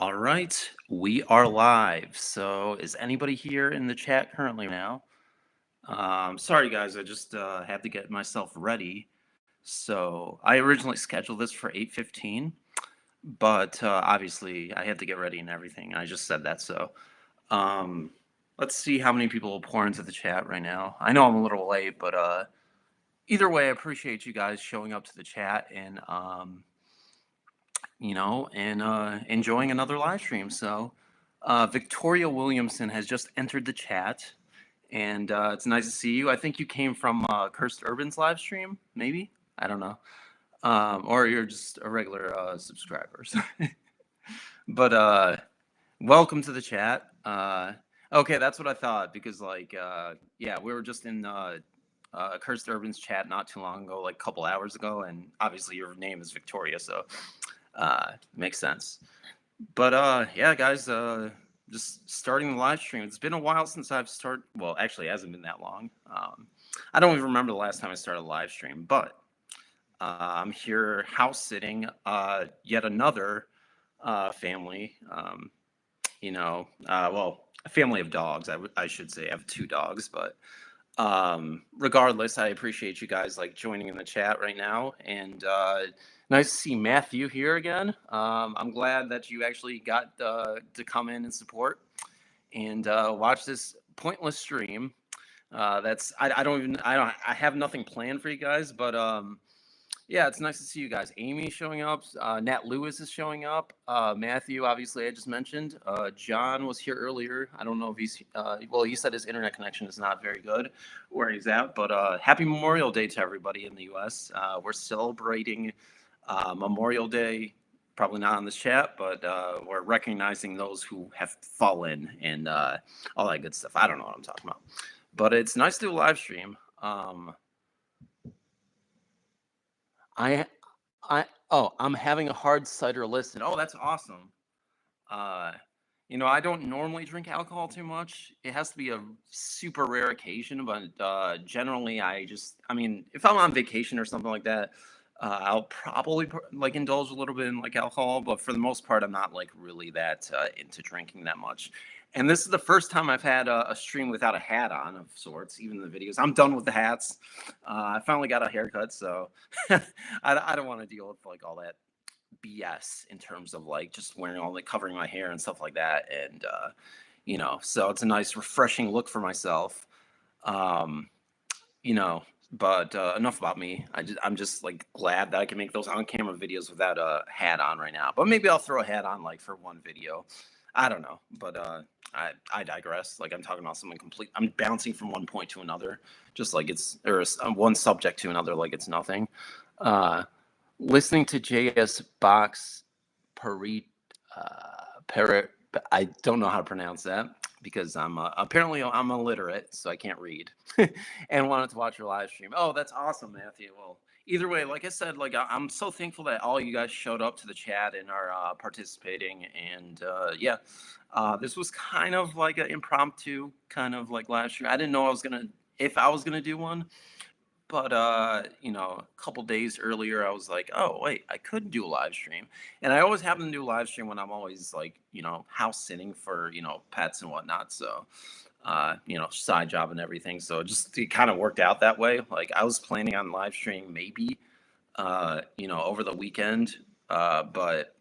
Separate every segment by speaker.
Speaker 1: All right, we are live. So, is anybody here in the chat currently now? Sorry, guys, I just had to get myself ready. So, I originally scheduled this for 8:15, but obviously I had to get ready and everything. I just said that. So, um, let's see how many people will pour into the chat right now. I know I'm a little late, but either way, I appreciate you guys showing up to the chat and enjoying another live stream. So, Victoria Williamson has just entered the chat, and it's nice to see you. I think you came from Cursed Urban's live stream, maybe? I don't know. Or you're just a regular subscriber. But welcome to the chat. Okay, that's what I thought because, yeah, we were just in Cursed Urban's chat not too long ago, like a couple hours ago, and obviously your name is Victoria, so makes sense. But yeah, guys, just starting the live stream. It's been a while since I've started. Well, actually, it hasn't been that long. I don't even remember the last time I started a live stream, but I'm here house sitting yet another family. Well, a family of dogs. I should say I have two dogs, but regardless, I appreciate you guys like joining in the chat right now, and nice to see Matthew here again. I'm glad that you actually got to come in and support and watch this pointless stream. I have nothing planned for you guys, but yeah, it's nice to see you guys. Amy showing up. Nat Lewis is showing up. Matthew, obviously, I just mentioned. John was here earlier. I don't know if he's. Well, he said his internet connection is not very good where he's at. But happy Memorial Day to everybody in the U.S. We're celebrating Memorial Day. Probably not on this chat, but we're recognizing those who have fallen and all that good stuff. I don't know what I'm talking about. But it's nice to do a live stream. I I'm having a hard cider listen. Oh, that's awesome. Uh, I don't normally drink alcohol too much. It has to be a super rare occasion, but generally, I mean, if I'm on vacation or something like that, I'll probably like indulge a little bit in like alcohol. But for the most part, I'm not like really that into drinking that much. And this is the first time I've had a stream without a hat on of sorts, even in the videos. I'm done with the hats. I finally got a haircut, so I don't want to deal with like all that BS in terms of like just wearing all like covering my hair and stuff like that. And so it's a nice refreshing look for myself. Um, but enough about me. I'm just like glad that I can make those on camera videos without a hat on right now. But maybe I'll throw a hat on like for one video. I don't know. But I digress. Like I'm talking about something complete. I'm bouncing from one point to another, just like it's or one subject to another, like it's nothing. Uh, Listening to JS Box Peri, I don't know how to pronounce that because apparently I'm illiterate, so I can't read, and wanted to watch your live stream. Oh, that's awesome, Matthew. Well, either way, like I said, like I'm so thankful that all you guys showed up to the chat and are participating. And yeah, this was kind of like an impromptu kind of like live stream. I didn't know if I was gonna do one. But a couple days earlier, I was like, "Oh, wait, I could do a live stream." And I always happen to do a live stream when I'm always like, house sitting for pets and whatnot. So, side job and everything. So it kind of worked out that way. Like I was planning on live stream maybe, over the weekend. But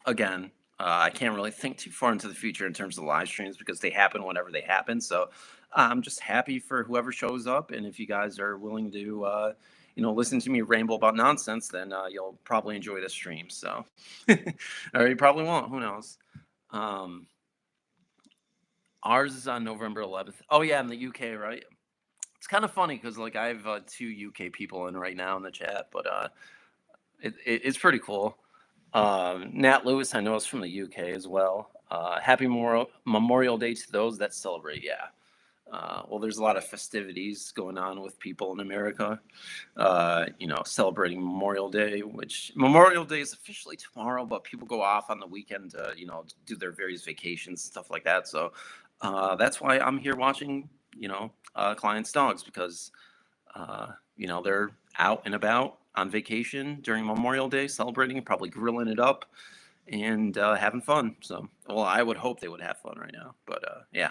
Speaker 1: again, I can't really think too far into the future in terms of live streams because they happen whenever they happen. So I'm just happy for whoever shows up, and if you guys are willing to, listen to me ramble about nonsense, then you'll probably enjoy the stream. So, or you probably won't. Who knows? Um, Ours is on November 11th. Oh yeah, in the UK, right? It's kind of funny because like I have two UK people in right now in the chat, but it's pretty cool. Nat Lewis, I know, is from the UK as well. Happy Memorial Day to those that celebrate. Yeah. Well, there's a lot of festivities going on with people in America, celebrating Memorial Day, which Memorial Day is officially tomorrow, but people go off on the weekend to, do their various vacations, stuff like that. So that's why I'm here watching, clients' dogs because, they're out and about on vacation during Memorial Day, celebrating, probably grilling it up and having fun. So, well, I would hope they would have fun right now, but yeah,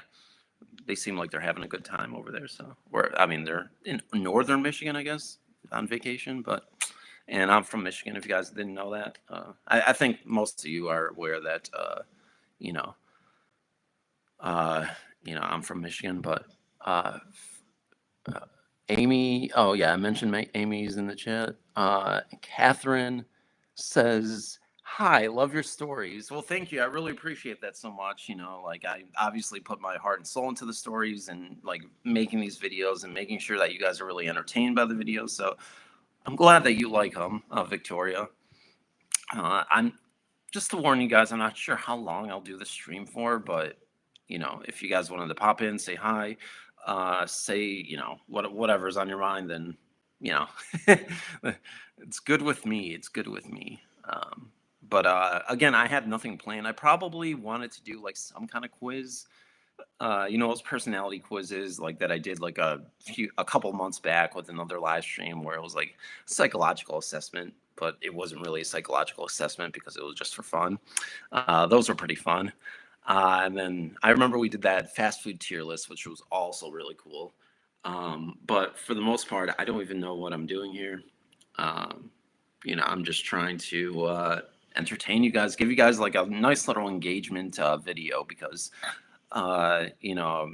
Speaker 1: they seem like they're having a good time over there. So, I mean, they're in northern Michigan, I guess, on vacation, but. And I'm from Michigan. If you guys didn't know that, I think most of you are aware that you know, uh, I'm from Michigan, but uh, uh, Amy. Oh yeah, I mentioned Amy's in the chat. Catherine says, "Hi, love your stories." Well, thank you. I really appreciate that so much. Like I obviously put my heart and soul into the stories and like making these videos and making sure that you guys are really entertained by the videos. So I'm glad that you like them, Victoria. I'm just to warn you guys, I'm not sure how long I'll do the stream for, but if you guys wanted to pop in, say hi, say whatever's on your mind, then you know, it's good with me. It's good with me. But again, I had nothing planned. I probably wanted to do like some kind of quiz, those personality quizzes like that I did like a couple months back with another live stream where it was like psychological assessment, but it wasn't really a psychological assessment because it was just for fun. Those were pretty fun. And then I remember we did that fast food tier list, which was also really cool. But for the most part, I don't even know what I'm doing here. Um, I'm just trying to entertain you guys, give you guys like a nice little engagement video because you know,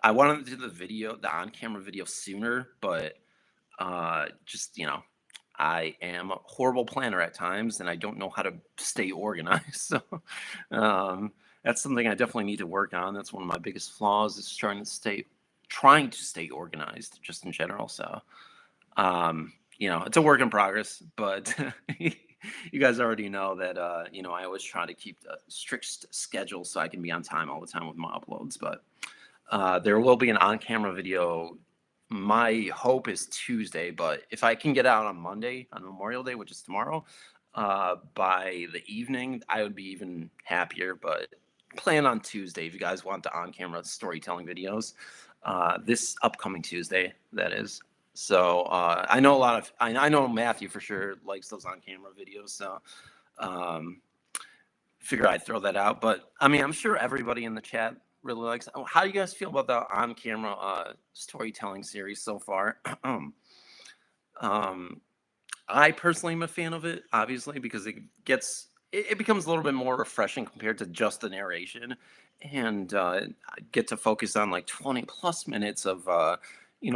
Speaker 1: I wanted to do the on-camera video sooner, but just I am a horrible planner at times, and I don't know how to stay organized. So um, that's something I definitely need to work on. That's one of my biggest flaws is trying to stay organized, just in general. So it's a work in progress, but you guys already know that I always try to keep a strict schedule so I can be on time all the time with my uploads. But there will be an on-camera video. My hope is Tuesday, but if I can get out on Monday, on Memorial Day, which is tomorrow, by the evening, I would be even happier. But plan on Tuesday if you guys want the on-camera storytelling videos. This upcoming Tuesday, that is. So I know I know Matthew for sure likes those on-camera videos. So um, figure I'd throw that out. But I mean, I'm sure everybody in the chat really likes. How do you guys feel about the on-camera storytelling series so far? um, I personally am a fan of it, obviously, because it becomes a little bit more refreshing compared to just the narration, and I get to focus on like 20 plus minutes of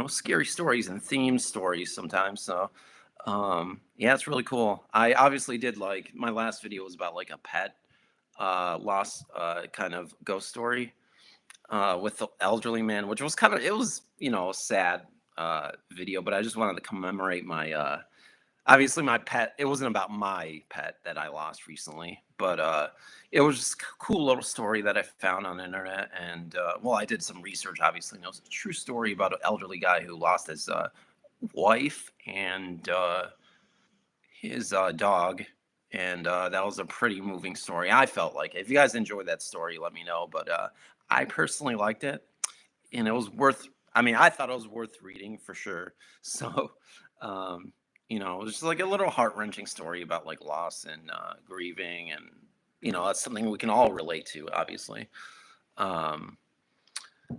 Speaker 1: scary stories and theme stories sometimes. So yeah, it's really cool. I obviously did like my last video was about like a pet loss kind of ghost story with the elderly man, which was it was a sad video, but I just wanted to commemorate my obviously my pet. It wasn't about my pet that I lost recently, but it was just a cool little story that I found on the internet. And well, I did some research, obviously. It was a true story about an elderly guy who lost his wife and his dog, and that was a pretty moving story. I felt like if you guys enjoyed that story, let me know. But I personally liked it, and it was worth. I mean, I thought it was worth reading for sure. So, um, it was just like a little heart wrenching story about like loss and grieving, and that's something we can all relate to, obviously. Um,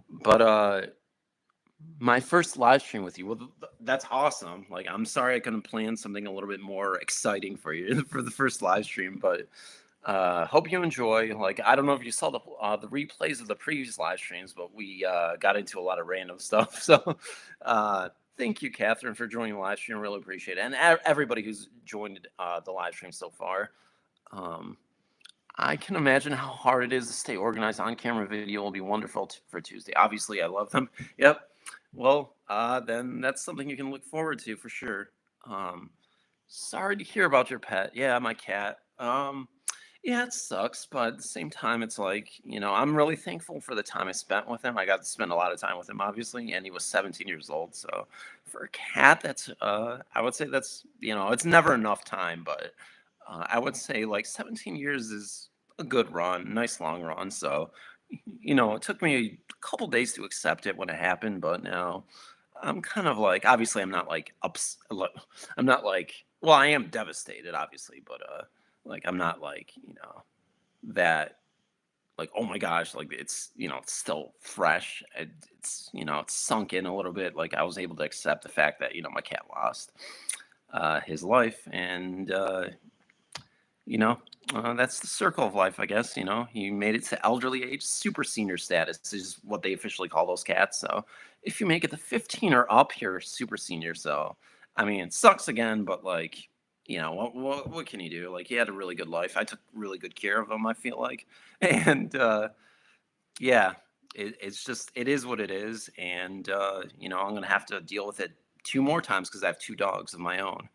Speaker 1: but my first live stream with you. Well, that's awesome. Like, I'm sorry I couldn't plan something a little bit more exciting for you for the first live stream, but hope you enjoy. Like, I don't know if you saw the replays of the previous live streams, but we got into a lot of random stuff. So, thank you, Catherine, for joining the live stream. Really appreciate it, and everybody who's joined the live stream so far. Um, I can imagine how hard it is to stay organized. On camera video will be wonderful for Tuesday. Obviously, I love them. Yep. Well, then that's something you can look forward to for sure. Um, Sorry to hear about your pet. Yeah, my cat. Yeah, it sucks, but at the same time, it's like, I'm really thankful for the time I spent with him. I got to spend a lot of time with him, obviously, and he was 17 years old. So for a cat, that's, I would say that's, it's never enough time, but I would say like 17 years is a good run, nice long run. So, it took me a couple days to accept it when it happened, but now I'm kind of like, obviously, I'm not like I'm not like, well, I am devastated, obviously, but like, I'm not like, that, like, oh my gosh, like it's, it's still fresh. It's, it's sunk in a little bit. Like I was able to accept the fact that, my cat lost his life. And, you know, that's the circle of life, I guess. He made it to elderly age. Super senior status is what they officially call those cats. So if you make it to 15 or up, you're super senior. So, I mean, it sucks again, but like, what can you do? Like, he had a really good life. I took really good care of him, I feel like. And, yeah, it's just, it is what it is. And, I'm going to have to deal with it two more times because I have two dogs of my own.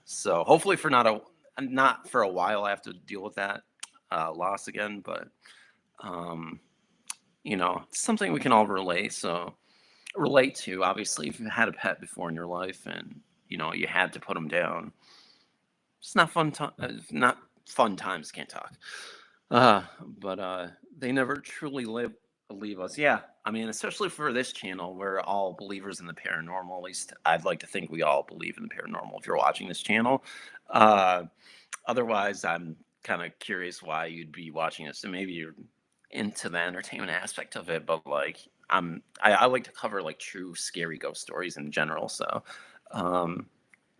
Speaker 1: So hopefully for not for a while, I have to deal with that loss again. But um, it's something we can all relate to. Obviously, if you had a pet before in your life and you had to put them down, it's not fun. Not fun times. Can't talk. Uh, but they never truly leave us. Yeah, I mean, especially for this channel, we're all believers in the paranormal. At least I'd like to think we all believe in the paranormal. If you're watching this channel, uh, otherwise, I'm kind of curious why you'd be watching this. And maybe you're into the entertainment aspect of it, but like I like to cover like true scary ghost stories in general. So, um,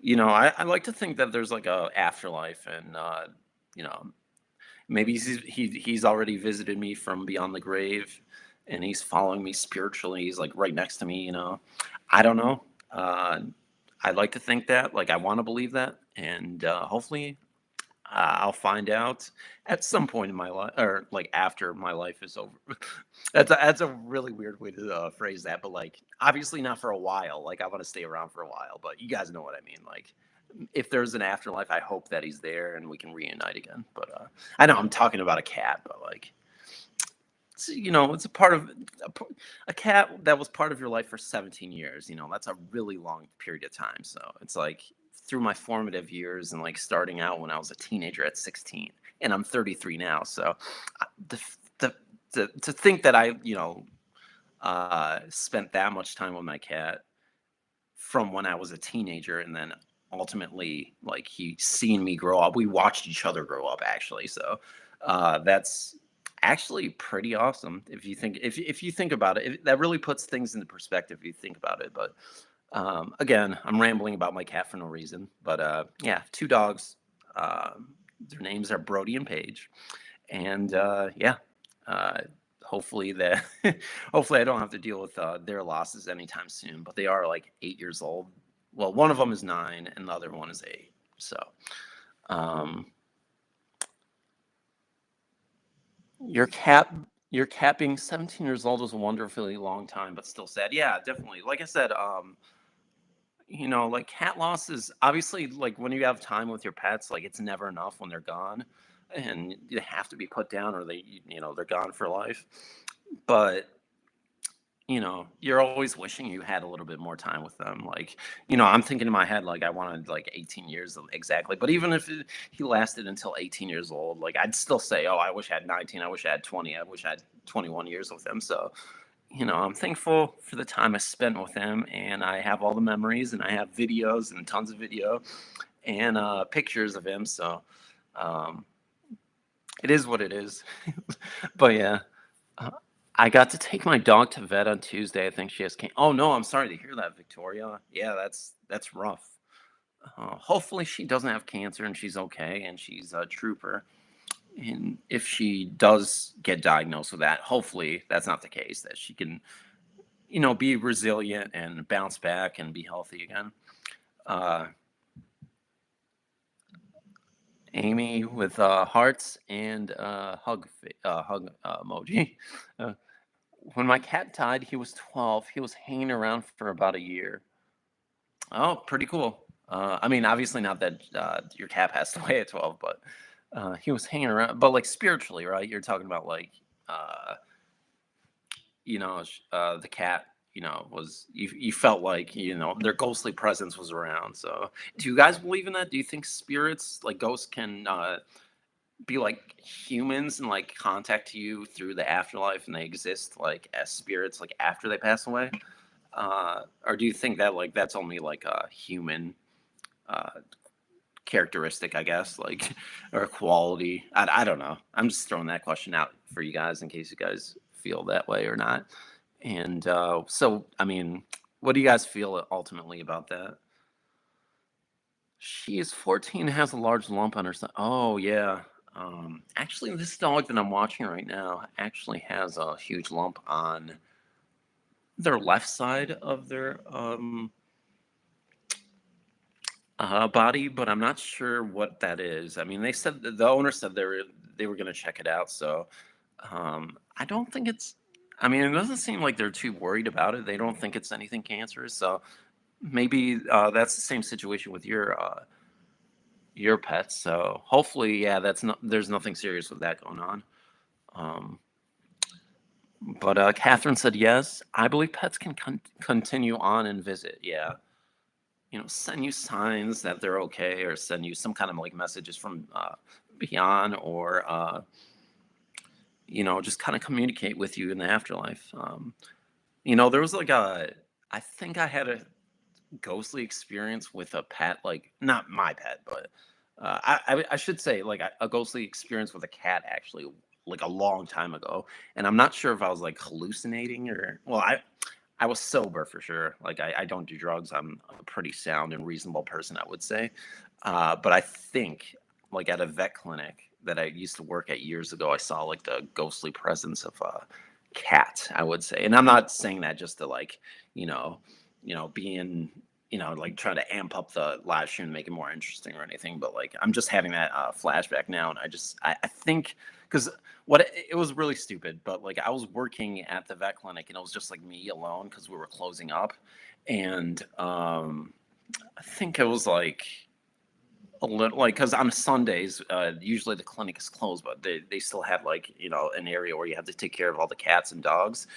Speaker 1: I like to think that there's like a afterlife, and you know maybe he's already visited me from beyond the grave, and he's following me spiritually. He's like right next to me. I don't know. I'd like to think that, like, I want to believe that, and hopefully I'll find out at some point in my life, or like after my life is over. That's a really weird way to phrase that, but like obviously not for a while. Like I want to stay around for a while, but you guys know what I mean. Like if there's an afterlife, I hope that he's there and we can reunite again. But I know I'm talking about a cat, but like it's a part of a cat that was part of your life for 17 years. That's a really long period of time. So it's like through my formative years and like starting out when I was a teenager at 16, and I'm 33 now. So the the, to think that I spent that much time with my cat from when I was a teenager, and then ultimately like he seen me grow up. We watched each other grow up actually. So that's actually pretty awesome if you think about it. That really puts things into perspective if you think about it. But again, I'm rambling about my cat for no reason. But yeah, two dogs. Their names are Brody and Paige, and yeah. Uh, hopefully that hopefully I don't have to deal with their losses anytime soon. But they are like 8 years old. Well, one of them is 9, and the other one is 8. So, um, your cat, your cat being 17 years old is a wonderfully long time, but still sad. Yeah, definitely. Like I said, like cat loss is obviously like when you have time with your pets, like it's never enough when they're gone, and they have to be put down or they're gone for life. But you're always wishing you had a little bit more time with them. Like, I'm thinking in my head, like, I wanted like 18 years exactly. But even if he lasted until 18 years old, like, I'd still say, oh, I wish I had 19. I wish I had 20. I wish I had 21 years with him. So, I'm thankful for the time I spent with him. And I have all the memories, and I have videos and tons of video and pictures of him. So, um, it is what it is. But yeah. Uh, I got to take my dog to vet on Tuesday. I think she has Oh no, I'm sorry to hear that, Victoria. Yeah, that's rough. Hopefully she doesn't have cancer and she's okay and she's a trooper. And if she does get diagnosed with that, hopefully that's not the case. That she can, be resilient and bounce back and be healthy again. Uh, Amy with hearts and hug emoji. Uh, When my cat died, he was 12. He was hanging around for about a year. Oh, pretty cool. I mean, obviously not that your cat passed away at 12, but he was hanging around. But like spiritually, right? You're talking about like, uh, the cat, was you felt like their ghostly presence was around. So, do you guys believe in that? Do you think spirits, like ghosts, can be like humans and like contact you through the afterlife, and they exist like as spirits like after they pass away? Or do you think that like that's only like a human uh, characteristic, I guess, like, or a quality. I don't know. I'm just throwing that question out for you guys in case you guys feel that way or not. And so, I mean, what do you guys feel ultimately about that? She is 14, has a large lump on her side. Oh, yeah. Actually, this dog that I'm watching right now actually has a huge lump on their left side of their body, but I'm not sure what that is. I mean, they said the owner said they were going to check it out. So I don't think it's. I mean, it doesn't seem like they're too worried about it. They don't think it's anything cancerous. So maybe that's the same situation with your pets. So hopefully, yeah, that's not. There's nothing serious with that going on. Um, but Catherine said yes. I believe pets can continue on and visit. Yeah, send you signs that they're okay, or send you some kind of like messages from beyond, or just kind of communicate with you in the afterlife. There was like I think I had a ghostly experience with a pet, like not my pet, but I should say like a ghostly experience with a cat actually, like a long time ago. And I'm not sure if I was like hallucinating or well, I was sober for sure. Like I don't do drugs. I'm a pretty sound and reasonable person, I would say. But I think like at a vet clinic that I used to work at years ago, I saw like the ghostly presence of a cat, I would say. And I'm not saying that just to like, you know, being, like trying to amp up the live stream and make it more interesting or anything. But like, I'm just having that flashback now. And I think, because it was really stupid, but like I was working at the vet clinic and it was just like me alone because we were closing up. And I think it was like a little like because on Sundays, usually the clinic is closed, but they still had like an area where you have to take care of all the cats and dogs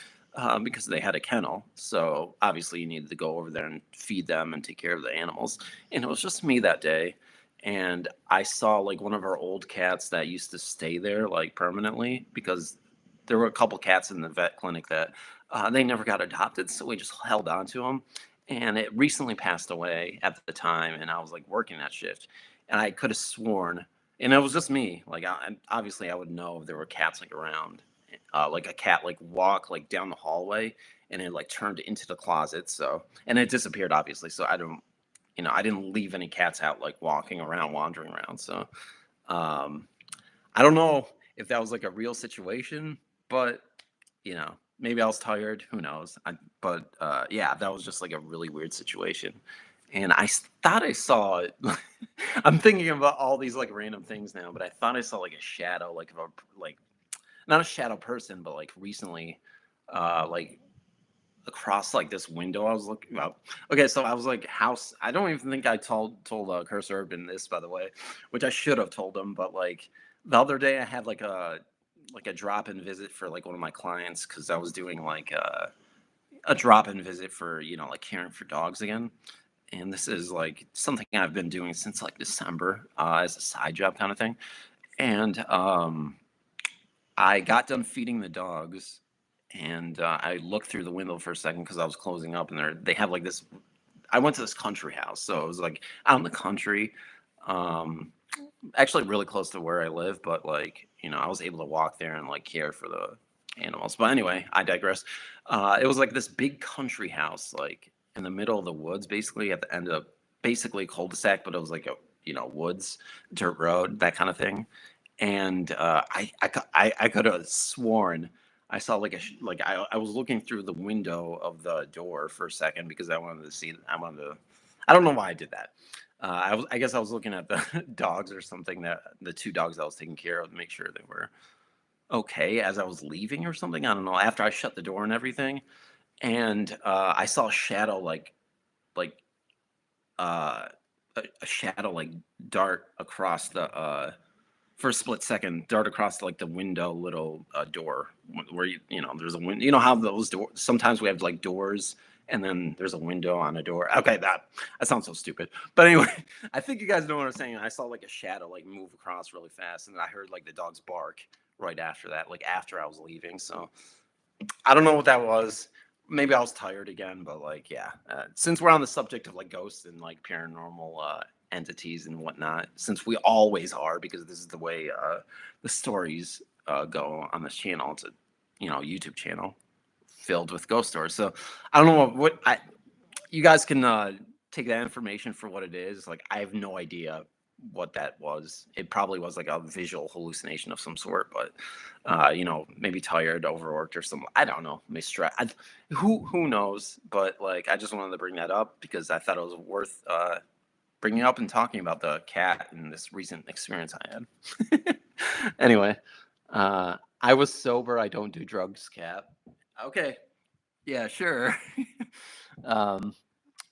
Speaker 1: because they had a kennel. So obviously you needed to go over there and feed them and take care of the animals. And it was just me that day, and I saw like one of our old cats that used to stay there like permanently because there were a couple cats in the vet clinic that they never got adopted, so we just held on to them. And it recently passed away at the time, and I was like working that shift, and I could have sworn, and it was just me. Like, obviously, I would know if there were cats like around, like a cat like walk like down the hallway, and it like turned into the closet. So, and it disappeared, obviously. So I didn't leave any cats out like walking around, wandering around. So, um, I don't know if that was like a real situation, but maybe I was tired. Who knows? But yeah, that was just like a really weird situation. And thought I saw it. I'm thinking about all these like random things now, but I thought I saw like a shadow, like of a like not a shadow person, but like recently, like across like this window I was looking about. Okay, so I was like house. I don't even think I told Cursor Urban this, by the way, which I should have told him. But like the other day, I had like a drop in visit for like one of my clients because I was doing like a drop in visit for like caring for dogs again. And this is like something I've been doing since like December as a side job kind of thing. And I got done feeding the dogs, and I looked through the window for a second because I was closing up, and they have like this. I went to this country house, so it was like out in the country, um, actually really close to where I live, but like I was able to walk there and like care for the animals. But anyway, I digress. It was like this big country house, like in the middle of the woods, basically at the end of basically a cul-de-sac, but it was like a woods, dirt road, that kind of thing. And I could have sworn I saw like like I was looking through the window of the door for a second because I wanted to see. I don't know why I did that. I guess I was looking at the dogs or something, that the two dogs I was taking care of, to make sure they were okay as I was leaving or something. I don't know. After I shut the door and everything, and I saw a shadow like uh, a shadow like dart across the for a split second, dart across like the window little door where there's a window. You know how those doors sometimes we have like doors and then there's a window on a door. Okay, that sounds so stupid. But anyway, I think you guys know what I'm saying. I saw like a shadow like move across really fast, and I heard like the dogs bark right after that, like after I was leaving. So I don't know what that was. Maybe I was tired again, but like yeah. Since we're on the subject of like ghosts and like paranormal entities and whatnot, since we always are, because this is the way the stories go on this channel. It's a YouTube channel filled with ghost stories. So I don't know what you guys can take that information for what it is. Like, I have no idea what that was. It probably was like a visual hallucination of some sort, but maybe tired, overworked, or something. I don't know. Maybe stress. Who knows? But like, I just wanted to bring that up because I thought it was worth bringing up and talking about the cat and this recent experience I had. Anyway, I was sober. I don't do drugs, cat. Okay. Yeah, sure. um,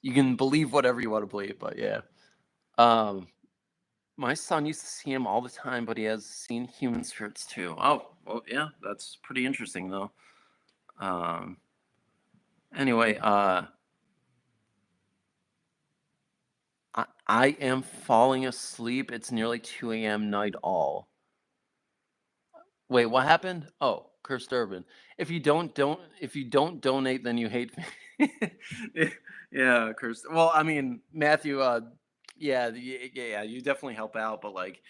Speaker 1: you can believe whatever you want to believe, but yeah. Um, my son used to see him all the time, but he has seen human spirits too. Oh, well, yeah, that's pretty interesting though. Um, anyway, I am falling asleep. It's nearly 2 a.m. night all. Wait, what happened? Oh, cursed urban. If you don't donate, then you hate me. Yeah, cursed. Well, I mean, Matthew, yeah, you definitely help out, but like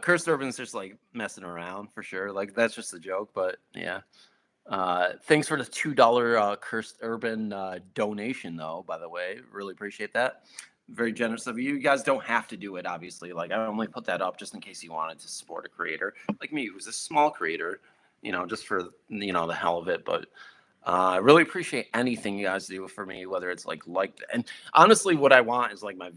Speaker 1: cursed urban's just like messing around for sure. Like, that's just a joke, but yeah. Thanks for the $2 cursed urban donation though, by the way. Really appreciate that. Very generous of you. You guys don't have to do it, obviously. Like, I only put that up just in case you wanted to support a creator like me, who's a small creator, just for the hell of it. But I really appreciate anything you guys do for me, whether it's and honestly, what I want is like my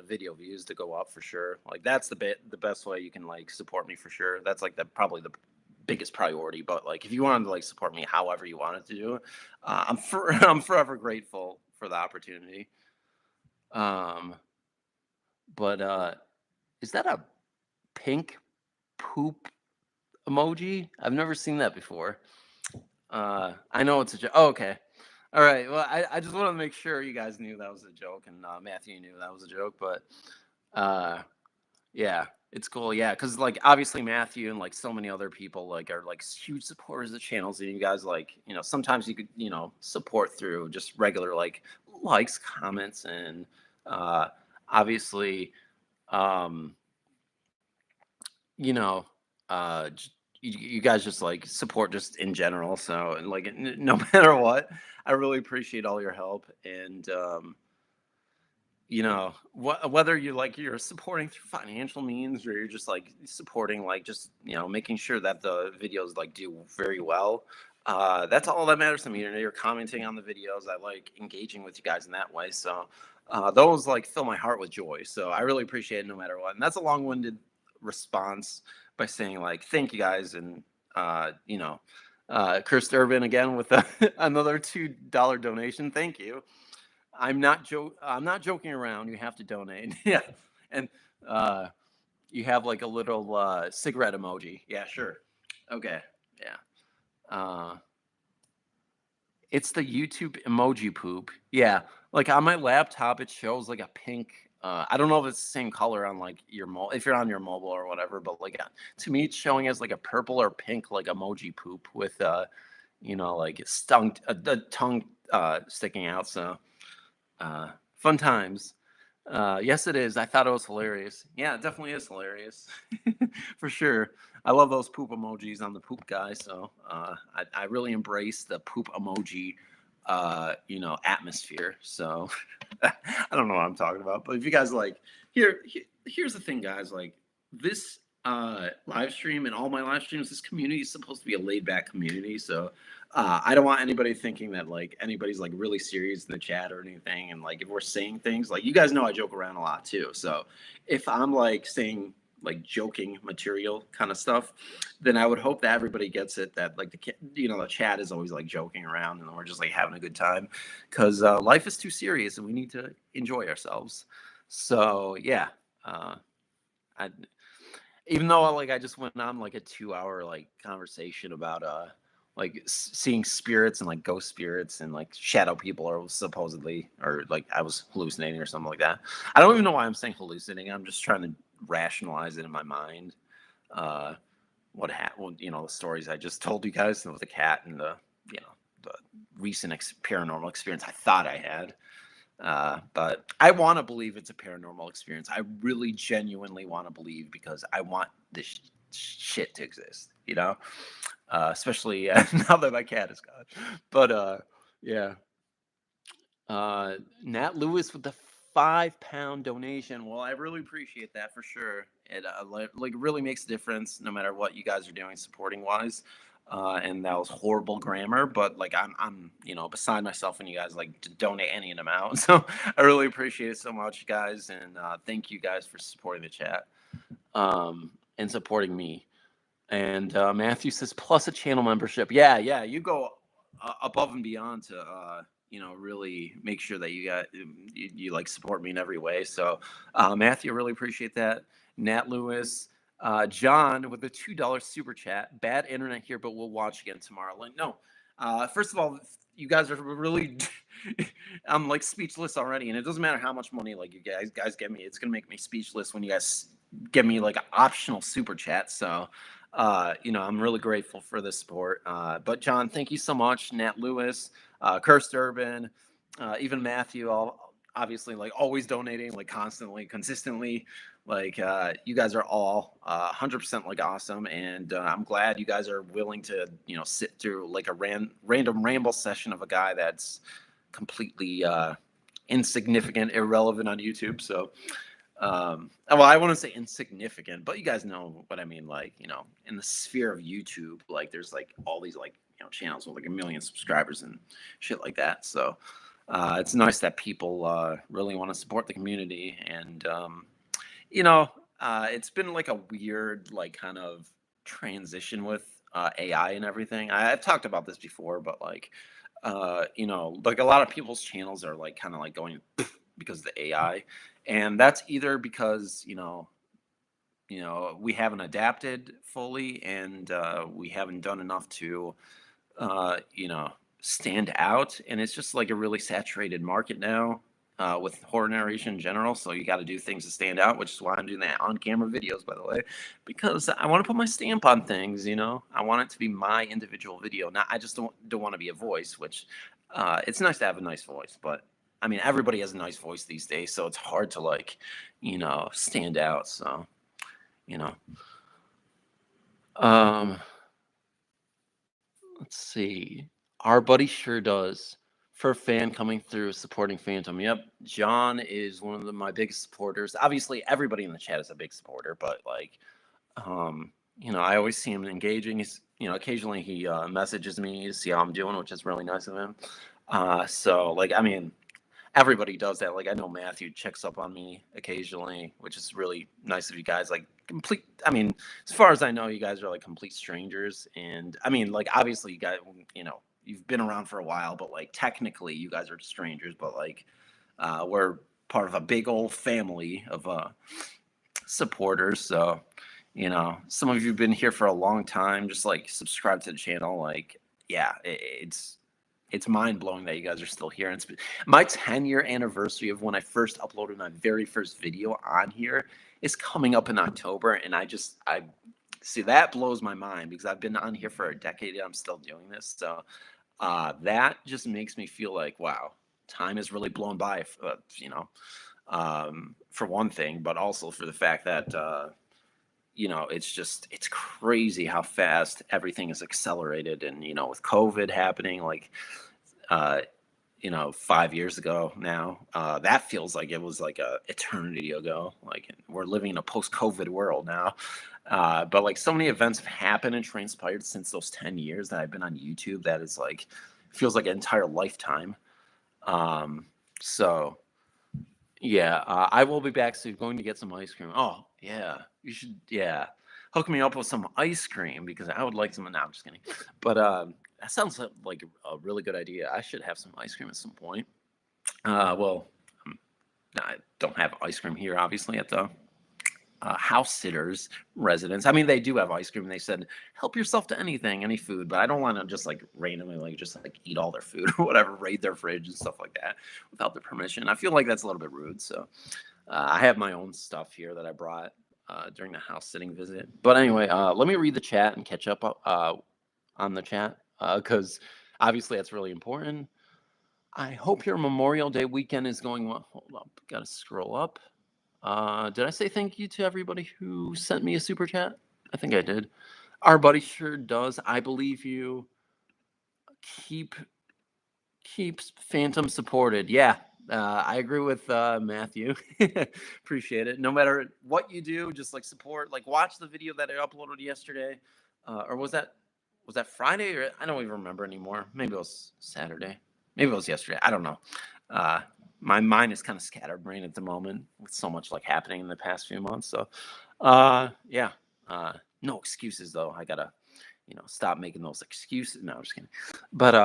Speaker 1: video views to go up for sure. Like, that's the best way you can like support me for sure. That's like probably the biggest priority. But like, if you wanted to like support me however you wanted to do, I'm forever grateful for the opportunity. Um, but is that a pink poop emoji? I've never seen that before. I know it's a joke. Oh, okay. All right. Well, I just wanted to make sure you guys knew that was a joke, and Matthew knew that was a joke. But uh, yeah, it's cool. Yeah, because like obviously Matthew and like so many other people like are like huge supporters of channels, and you guys like sometimes you could support through just regular like likes, comments, and obviously um, you know you guys just like support just in general. So, and like no matter what, I really appreciate all your help. And whether you're supporting through financial means, or you're just like supporting like just making sure that the videos like do very well, that's all that matters to me. You're commenting on the videos. I like engaging with you guys in that way. So those like fill my heart with joy. So I really appreciate it no matter what. And that's a long-winded response by saying like thank you guys. And Cursed Urban again with another $2 donation. Thank you. I'm not joking around. You have to donate. Yeah. And uh you have like a little cigarette emoji. Yeah, sure. Okay. Yeah. Uh it's the YouTube emoji poop. Yeah. Like on my laptop it shows like a pink I don't know if it's the same color on like your if you're on your mobile or whatever, but like to me it's showing as like a purple or pink like emoji poop with like the tongue sticking out. So fun times. Yes, it is. I thought it was hilarious. Yeah, it definitely is hilarious. For sure. I love those poop emojis on the poop guy. So I really embrace the poop emoji, atmosphere. So I don't know what I'm talking about. But if you guys like, here's the thing, guys. Like, this live stream and all my live streams, this community is supposed to be a laid back community. So I don't want anybody thinking that like anybody's like really serious in the chat or anything. And like if we're saying things, like, you guys know I joke around a lot too. So if I'm like saying like joking material kind of stuff, then I would hope that everybody gets it, that like the chat is always like joking around and we're just like having a good time, because life is too serious and we need to enjoy ourselves. So yeah, I even though like I just went on like a 2 hour like conversation about like seeing spirits and like ghost spirits and like shadow people, or supposedly, or like I was hallucinating or something like that. I don't even know why I'm saying hallucinating. I'm just trying to rationalize it in my mind. Uh, what happened? The stories I just told you guys with the cat and the recent paranormal experience I thought I had. But I want to believe it's a paranormal experience. I really genuinely want to believe because I want this shit to exist, you know? Especially now that my cat is gone. But yeah. Nat Lewis with the £5 donation. Well, I really appreciate that for sure. It like really makes a difference no matter what you guys are doing supporting wise. And that was horrible grammar, but like I'm beside myself when you guys like to donate any amount. So I really appreciate it so much, guys, and thank you guys for supporting the chat and supporting me. And Matthew says, plus a channel membership. Yeah, yeah, you go above and beyond to, really make sure that you like support me in every way. So, Matthew, I really appreciate that. Nat Lewis, John with a $2 super chat. Bad internet here, but we'll watch again tomorrow. Like, no, first of all, you guys are really, I'm like speechless already, and it doesn't matter how much money like you guys give me. It's gonna make me speechless when you guys give me like an optional super chat. So I'm really grateful for the support. But John, thank you so much. Nat Lewis, Kirst Urban, even Matthew, all obviously like always donating, like constantly, consistently. Like you guys are all 100% like awesome, and I'm glad you guys are willing to sit through like a random ramble session of a guy that's completely insignificant, irrelevant on YouTube. So well, I wouldn't say insignificant, but you guys know what I mean. Like, in the sphere of YouTube, like there's like all these like, channels with like 1 million subscribers and shit like that. So it's nice that people really want to support the community. And, you know, it's been like a weird, like kind of transition with AI and everything. I've talked about this before, but like, like a lot of people's channels are like kind of like going because of the AI, and that's either because we haven't adapted fully, and we haven't done enough to stand out, and it's just like a really saturated market now. With horror narration in general, so you got to do things to stand out, which is why I'm doing that on-camera videos, by the way, because I want to put my stamp on things. I want it to be my individual video. Not, I just don't want to be a voice, which it's nice to have a nice voice, but I mean, everybody has a nice voice these days, so it's hard to like, stand out. So, you know, um, let's see. Our buddy sure does. For fan coming through supporting Phantom. Yep. John is one of my biggest supporters. Obviously, everybody in the chat is a big supporter, but like, I always see him engaging. He's, occasionally he messages me to see how I'm doing, which is really nice of him. So like, I mean, everybody does that. Like I know Matthew checks up on me occasionally, which is really nice of you guys. Like complete. I mean, as far as I know, you guys are like complete strangers, and I mean, like obviously you guys, you've been around for a while, but like technically you guys are strangers. But like we're part of a big old family of supporters. So some of you have been here for a long time. Just like subscribe to the channel. Like yeah, it's mind blowing that you guys are still here. And it's my 10-year anniversary of when I first uploaded my very first video on here is coming up in October, and I see that blows my mind because I've been on here for a decade and I'm still doing this. So that just makes me feel like wow, time has really blown by. For one thing, but also for the fact that it's crazy how fast everything is accelerated. And with COVID happening, like 5 years ago now, that feels like it was like a eternity ago. Like we're living in a post-COVID world now. But like so many events have happened and transpired since those 10 years that I've been on YouTube that is like feels like an entire lifetime. So yeah, I will be back soon. Going to get some ice cream. Oh yeah, you should. Yeah, hook me up with some ice cream because I would like some. No, I'm just kidding. But that sounds like a really good idea. I should have some ice cream at some point. Well, um, I don't have ice cream here, obviously, at the house sitters residence. I mean, they do have ice cream. They said help yourself to anything, any food, but I don't want to just like randomly like just like eat all their food or whatever, raid their fridge and stuff like that without their permission. I feel like that's a little bit rude. So I have my own stuff here that I brought during the house sitting visit. But anyway, let me read the chat and catch up on the chat because obviously that's really important. I hope your Memorial Day weekend is going well. Hold up, gotta scroll up. Did I say thank you to everybody who sent me a super chat? I think I did. Our buddy sure does. I believe you. Keep Keeps Phantom supported. Yeah, I agree with Matthew. Appreciate it. No matter what you do, just like support. Like watch the video that I uploaded yesterday, or was that Friday? Or I don't even remember anymore. Maybe it was Saturday. Maybe it was yesterday. I don't know. Uh, my mind is kind of scatterbrained at the moment with so much like happening in the past few months. So, yeah. No excuses though. I gotta stop making those excuses. No, I'm just kidding. But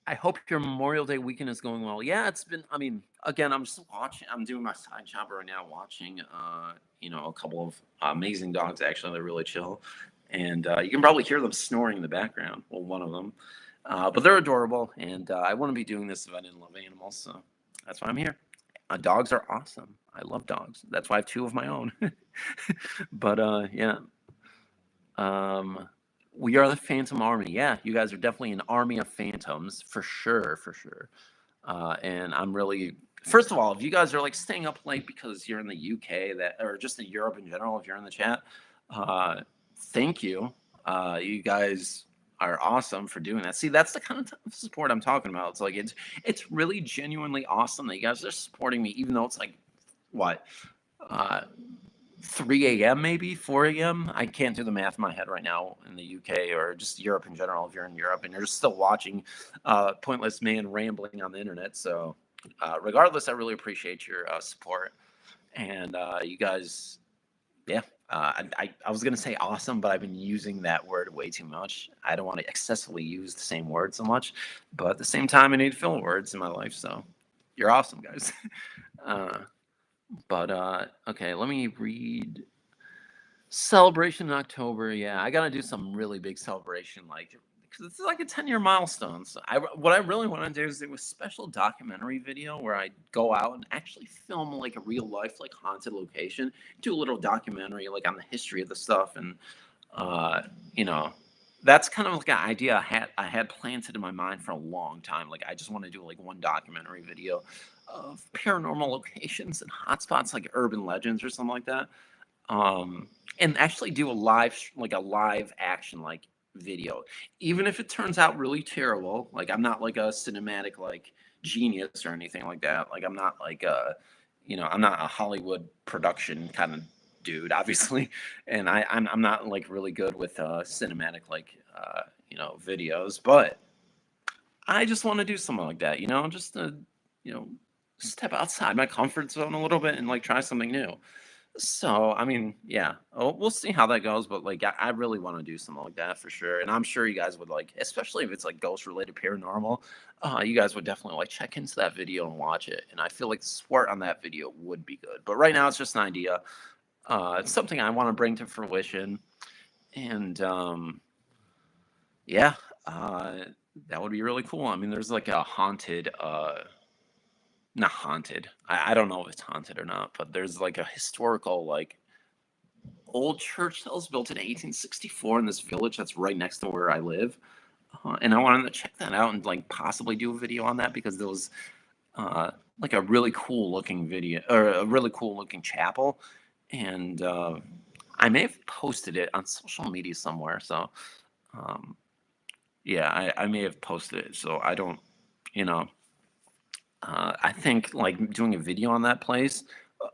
Speaker 1: I hope your Memorial Day weekend is going well. Yeah, it's been. I mean, again, I'm just watching. I'm doing my side job right now, watching. A couple of amazing dogs. Actually, they're really chill, and you can probably hear them snoring in the background. Well, one of them, but they're adorable, and I wouldn't be doing this if I didn't love animals. So that's why I'm here. Dogs are awesome. I love dogs. That's why I have two of my own. But yeah. Um, we are the Phantom Army. Yeah, you guys are definitely an army of phantoms for sure, for sure. And I'm really, first of all, if you guys are like staying up late because you're in the UK, that or just in Europe in general, if you're in the chat, uh, thank you. You guys are awesome for doing that. See, that's the kind of support I'm talking about. It's like it's really genuinely awesome that you guys are supporting me, even though it's like what uh, 3 a.m. maybe 4 a.m. I can't do the math in my head right now in the UK or just Europe in general. If you're in Europe and you're just still watching pointless man rambling on the internet, so regardless, I really appreciate your support and you guys. Yeah, I was gonna say awesome, but I've been using that word way too much. I don't want to excessively use the same word so much, but at the same time, I need fill words in my life. So you're awesome, guys. uh, but okay, let me read. Celebration in October, yeah, I gotta do some really big celebration, like because it's like a 10-year milestone. So what I really want to do is do a special documentary video where I go out and actually film like a real life, like haunted location, do a little documentary like on the history of the stuff, and uh, you know, that's kind of like an idea I had planted in my mind for a long time. Like I just want to do like one documentary video of paranormal locations and hotspots, like urban legends or something like that, um and actually do like a live action like video, even if it turns out really terrible. Like I'm not like a cinematic like genius or anything like that. Like I'm not like I'm not a Hollywood production kind of dude, obviously. And I'm not like really good with cinematic like videos, but I just want to do something like that, just to you know step outside my comfort zone a little bit and like try something new. So, I mean, yeah, we'll see how that goes, but like, I really want to do something like that for sure. And I'm sure you guys would like, especially if it's like ghost related paranormal, you guys would definitely like check into that video and watch it. And I feel like the support on that video would be good. But right now, it's just an idea. It's something I want to bring to fruition. And yeah, uh, that would be really cool. I mean, there's like a haunted, not haunted. I don't know if it's haunted or not, but there's like a historical, like, old church that was built in 1864 in this village that's right next to where I live. And I wanted to check that out and like possibly do a video on that because there was like a really cool looking video or a really cool looking chapel. And I may have posted it on social media somewhere. So um, yeah, I may have posted it. So I don't, you know, I think like doing a video on that place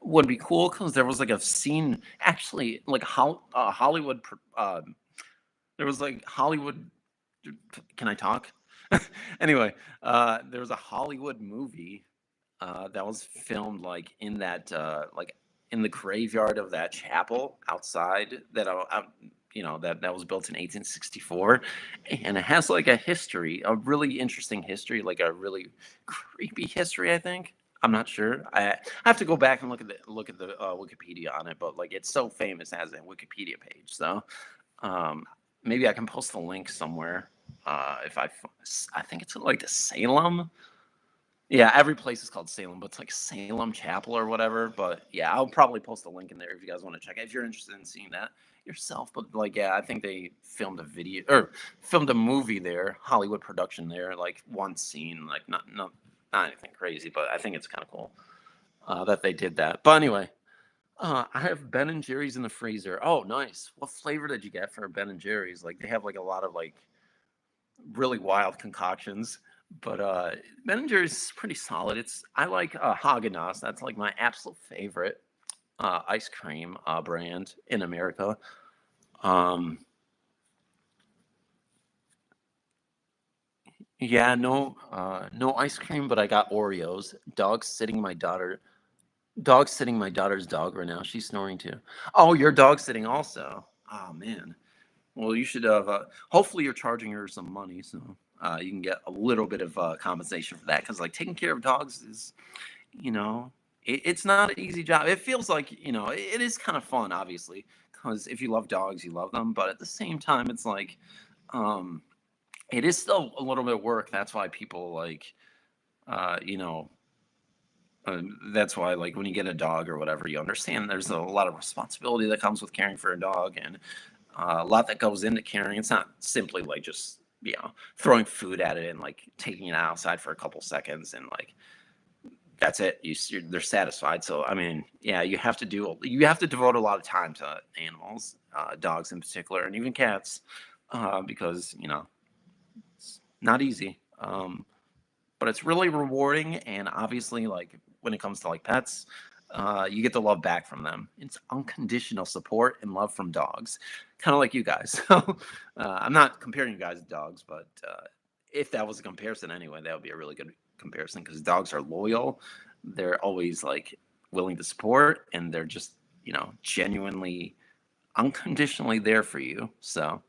Speaker 1: would be cool because there was like a scene actually like how Hollywood. There was like Hollywood. Can I talk? Anyway, there was a Hollywood movie that was filmed like in that like in the graveyard of that chapel outside that that was built in 1864, and it has like a history, a really interesting history, like a really creepy history. I think I'm not sure. I have to go back and look at the Wikipedia on it, but like it's so famous it has a Wikipedia page. So um, maybe I can post the link somewhere. If I think it's like the Salem. Yeah, every place is called Salem, but it's like Salem Chapel or whatever. But yeah, I'll probably post a link in there if you guys want to check it, if you're interested in seeing that yourself. But like, yeah, I think they filmed a filmed a movie there, Hollywood production there, like one scene, like not not anything crazy, but I think it's kind of cool that they did that. But anyway, I have Ben and Jerry's in the freezer. Oh, nice. What flavor did you get for Ben and Jerry's? Like they have like a lot of like really wild concoctions. But Ben and Jerry's is pretty solid. It's I like Haagen-Dazs. That's like my absolute favorite ice cream brand in America. Um, yeah, no ice cream, but I got Oreos. Dog sitting my daughter's dog right now. She's snoring too. Oh, your dog sitting also. Oh man. Well, you should have. Hopefully, you're charging her some money, so you can get a little bit of compensation for that. Because like taking care of dogs is, you know, it's not an easy job. It feels like it is kind of fun, obviously, because if you love dogs, you love them. But at the same time, it's like, um, it is still a little bit of work. That's why people like, uh, you know, that's why like when you get a dog or whatever, you understand there's a lot of responsibility that comes with caring for a dog, and a lot that goes into caring. It's not simply like just throwing food at it and like taking it outside for a couple seconds and like that's it. They're satisfied. So I mean, yeah, you have to devote a lot of time to animals, dogs in particular, and even cats, because it's not easy. But it's really rewarding, and obviously like when it comes to like pets, you get the love back from them. It's unconditional support and love from dogs, kind of like you guys. So I'm not comparing you guys to dogs, but if that was a comparison anyway, that would be a really good comparison because dogs are loyal. They're always like willing to support, and they're just genuinely unconditionally there for you. So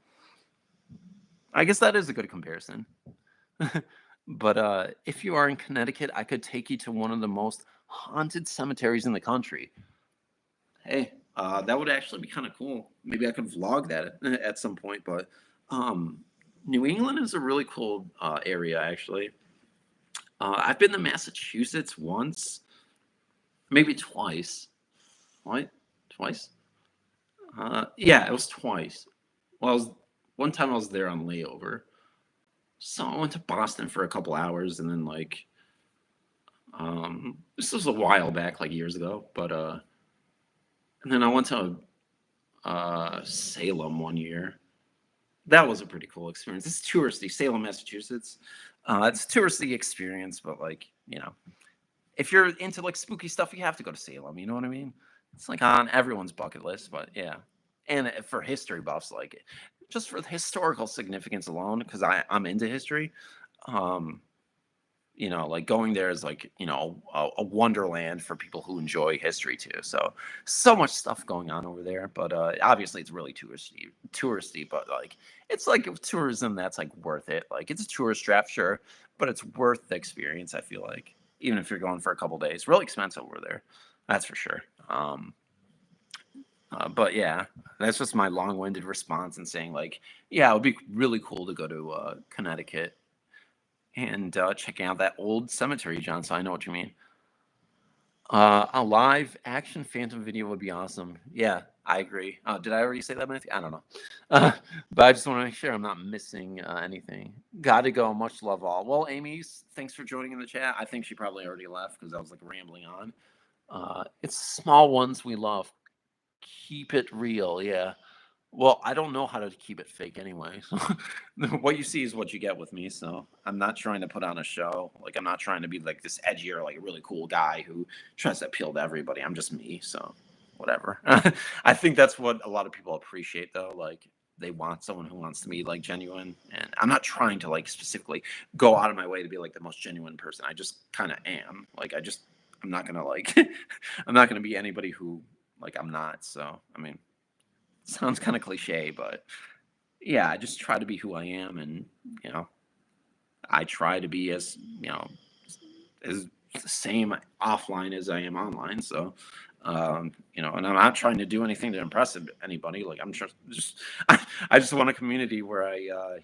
Speaker 1: I guess that is a good comparison. But if you are in Connecticut, I could take you to one of the most haunted cemeteries in the country. Hey, that would actually be kind of cool. Maybe I could vlog that at some point. But um, New England is a really cool area, actually. I've been to Massachusetts once, maybe twice. What? Twice? Yeah, it was twice. Well, one time I was there on layover. So I went to Boston for a couple hours, and then like this was a while back, like years ago, but and then I went to Salem one year. That was a pretty cool experience. It's touristy, Salem, Massachusetts. It's a touristy experience, but like if you're into like spooky stuff, you have to go to Salem. You know what I mean? It's like on everyone's bucket list, but yeah. And for history buffs, like just for the historical significance alone, because I'm into history. Um, like going there is like a wonderland for people who enjoy history too. So much stuff going on over there, but obviously it's really touristy, but like it's like tourism that's like worth it. Like it's a tourist trap, sure, but it's worth the experience. I feel like even if you're going for a couple days, really expensive over there, that's for sure. But yeah, that's just my long-winded response and saying like, yeah, it would be really cool to go to Connecticut and checking out that old cemetery, John. So I know what you mean. A live action Phantom video would be awesome. Yeah, I agree. Did I already say that, Matthew? I don't know. Uh, but I just want to make sure I'm not missing anything. Got to go. Much love all. Well, Amy, thanks for joining in the chat. I think she probably already left because I was like rambling on. It's small ones we love. Keep it real. Yeah. Well, I don't know how to keep it fake anyway. So what you see is what you get with me. So I'm not trying to put on a show. Like I'm not trying to be like this edgier, like really cool guy who tries to appeal to everybody. I'm just me. So whatever. I think that's what a lot of people appreciate though. Like they want someone who wants to be like genuine. And I'm not trying to like specifically go out of my way to be like the most genuine person. I just kind of am. I'm not gonna like I'm not gonna be anybody who like I'm not. So I mean sounds kind of cliche, but yeah, I just try to be who I am, and you know, I try to be as as the same offline as I am online. So, and I'm not trying to do anything to impress anybody. Like I'm just I just want a community where I,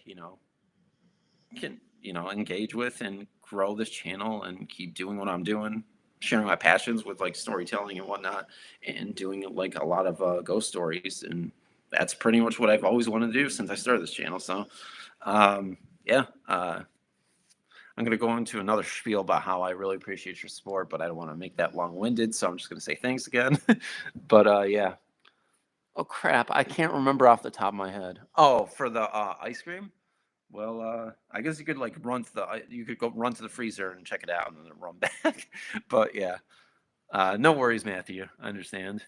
Speaker 1: can engage with and grow this channel and keep doing what I'm doing, sharing my passions with like storytelling and whatnot, and doing like a lot of ghost stories. And that's pretty much what I've always wanted to do since I started this channel. So, yeah, I'm going to go into another spiel about how I really appreciate your support, but I don't want to make that long-winded, so I'm just going to say thanks again. But yeah. Oh crap, I can't remember off the top of my head. Oh, for the ice cream? Well, I guess you could like you could go run to the freezer and check it out and then run back. But yeah, no worries, Matthew. I understand.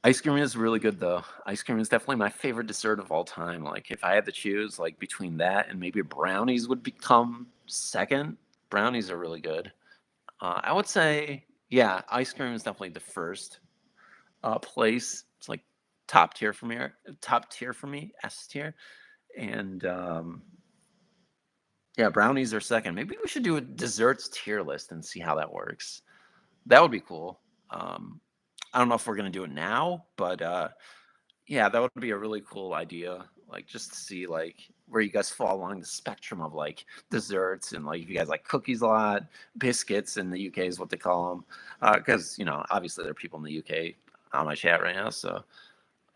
Speaker 1: Ice cream is really good though. Ice cream is definitely my favorite dessert of all time. Like if I had to choose like between that and maybe brownies would become second. Brownies are really good. I would say yeah, ice cream is definitely the first place. It's like top tier for me, S tier. And yeah, brownies are second. Maybe we should do a desserts tier list and see how that works. That would be cool. Um, I don't know if we're gonna do it now, but yeah, that would be a really cool idea. Like just to see like where you guys fall along the spectrum of like desserts and like if you guys like cookies a lot, biscuits in the UK is what they call them. Because obviously there are people in the UK on my chat right now. So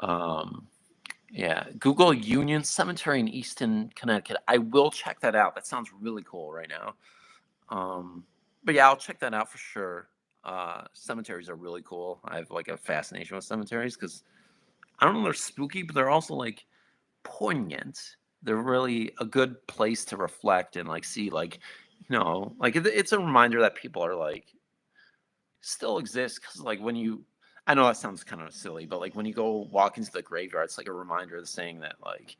Speaker 1: um, yeah, Google Union Cemetery in Easton, Connecticut. I will check that out. That sounds really cool right now. Um, but yeah, I'll check that out for sure. Cemeteries are really cool. I have like a fascination with cemeteries because I don't know, they're spooky, but they're also like poignant. They're really a good place to reflect and like see like, like it's a reminder that people are like still exist because like when you I know that sounds kind of silly, but like when you go walk into the graveyard, it's like a reminder of saying that like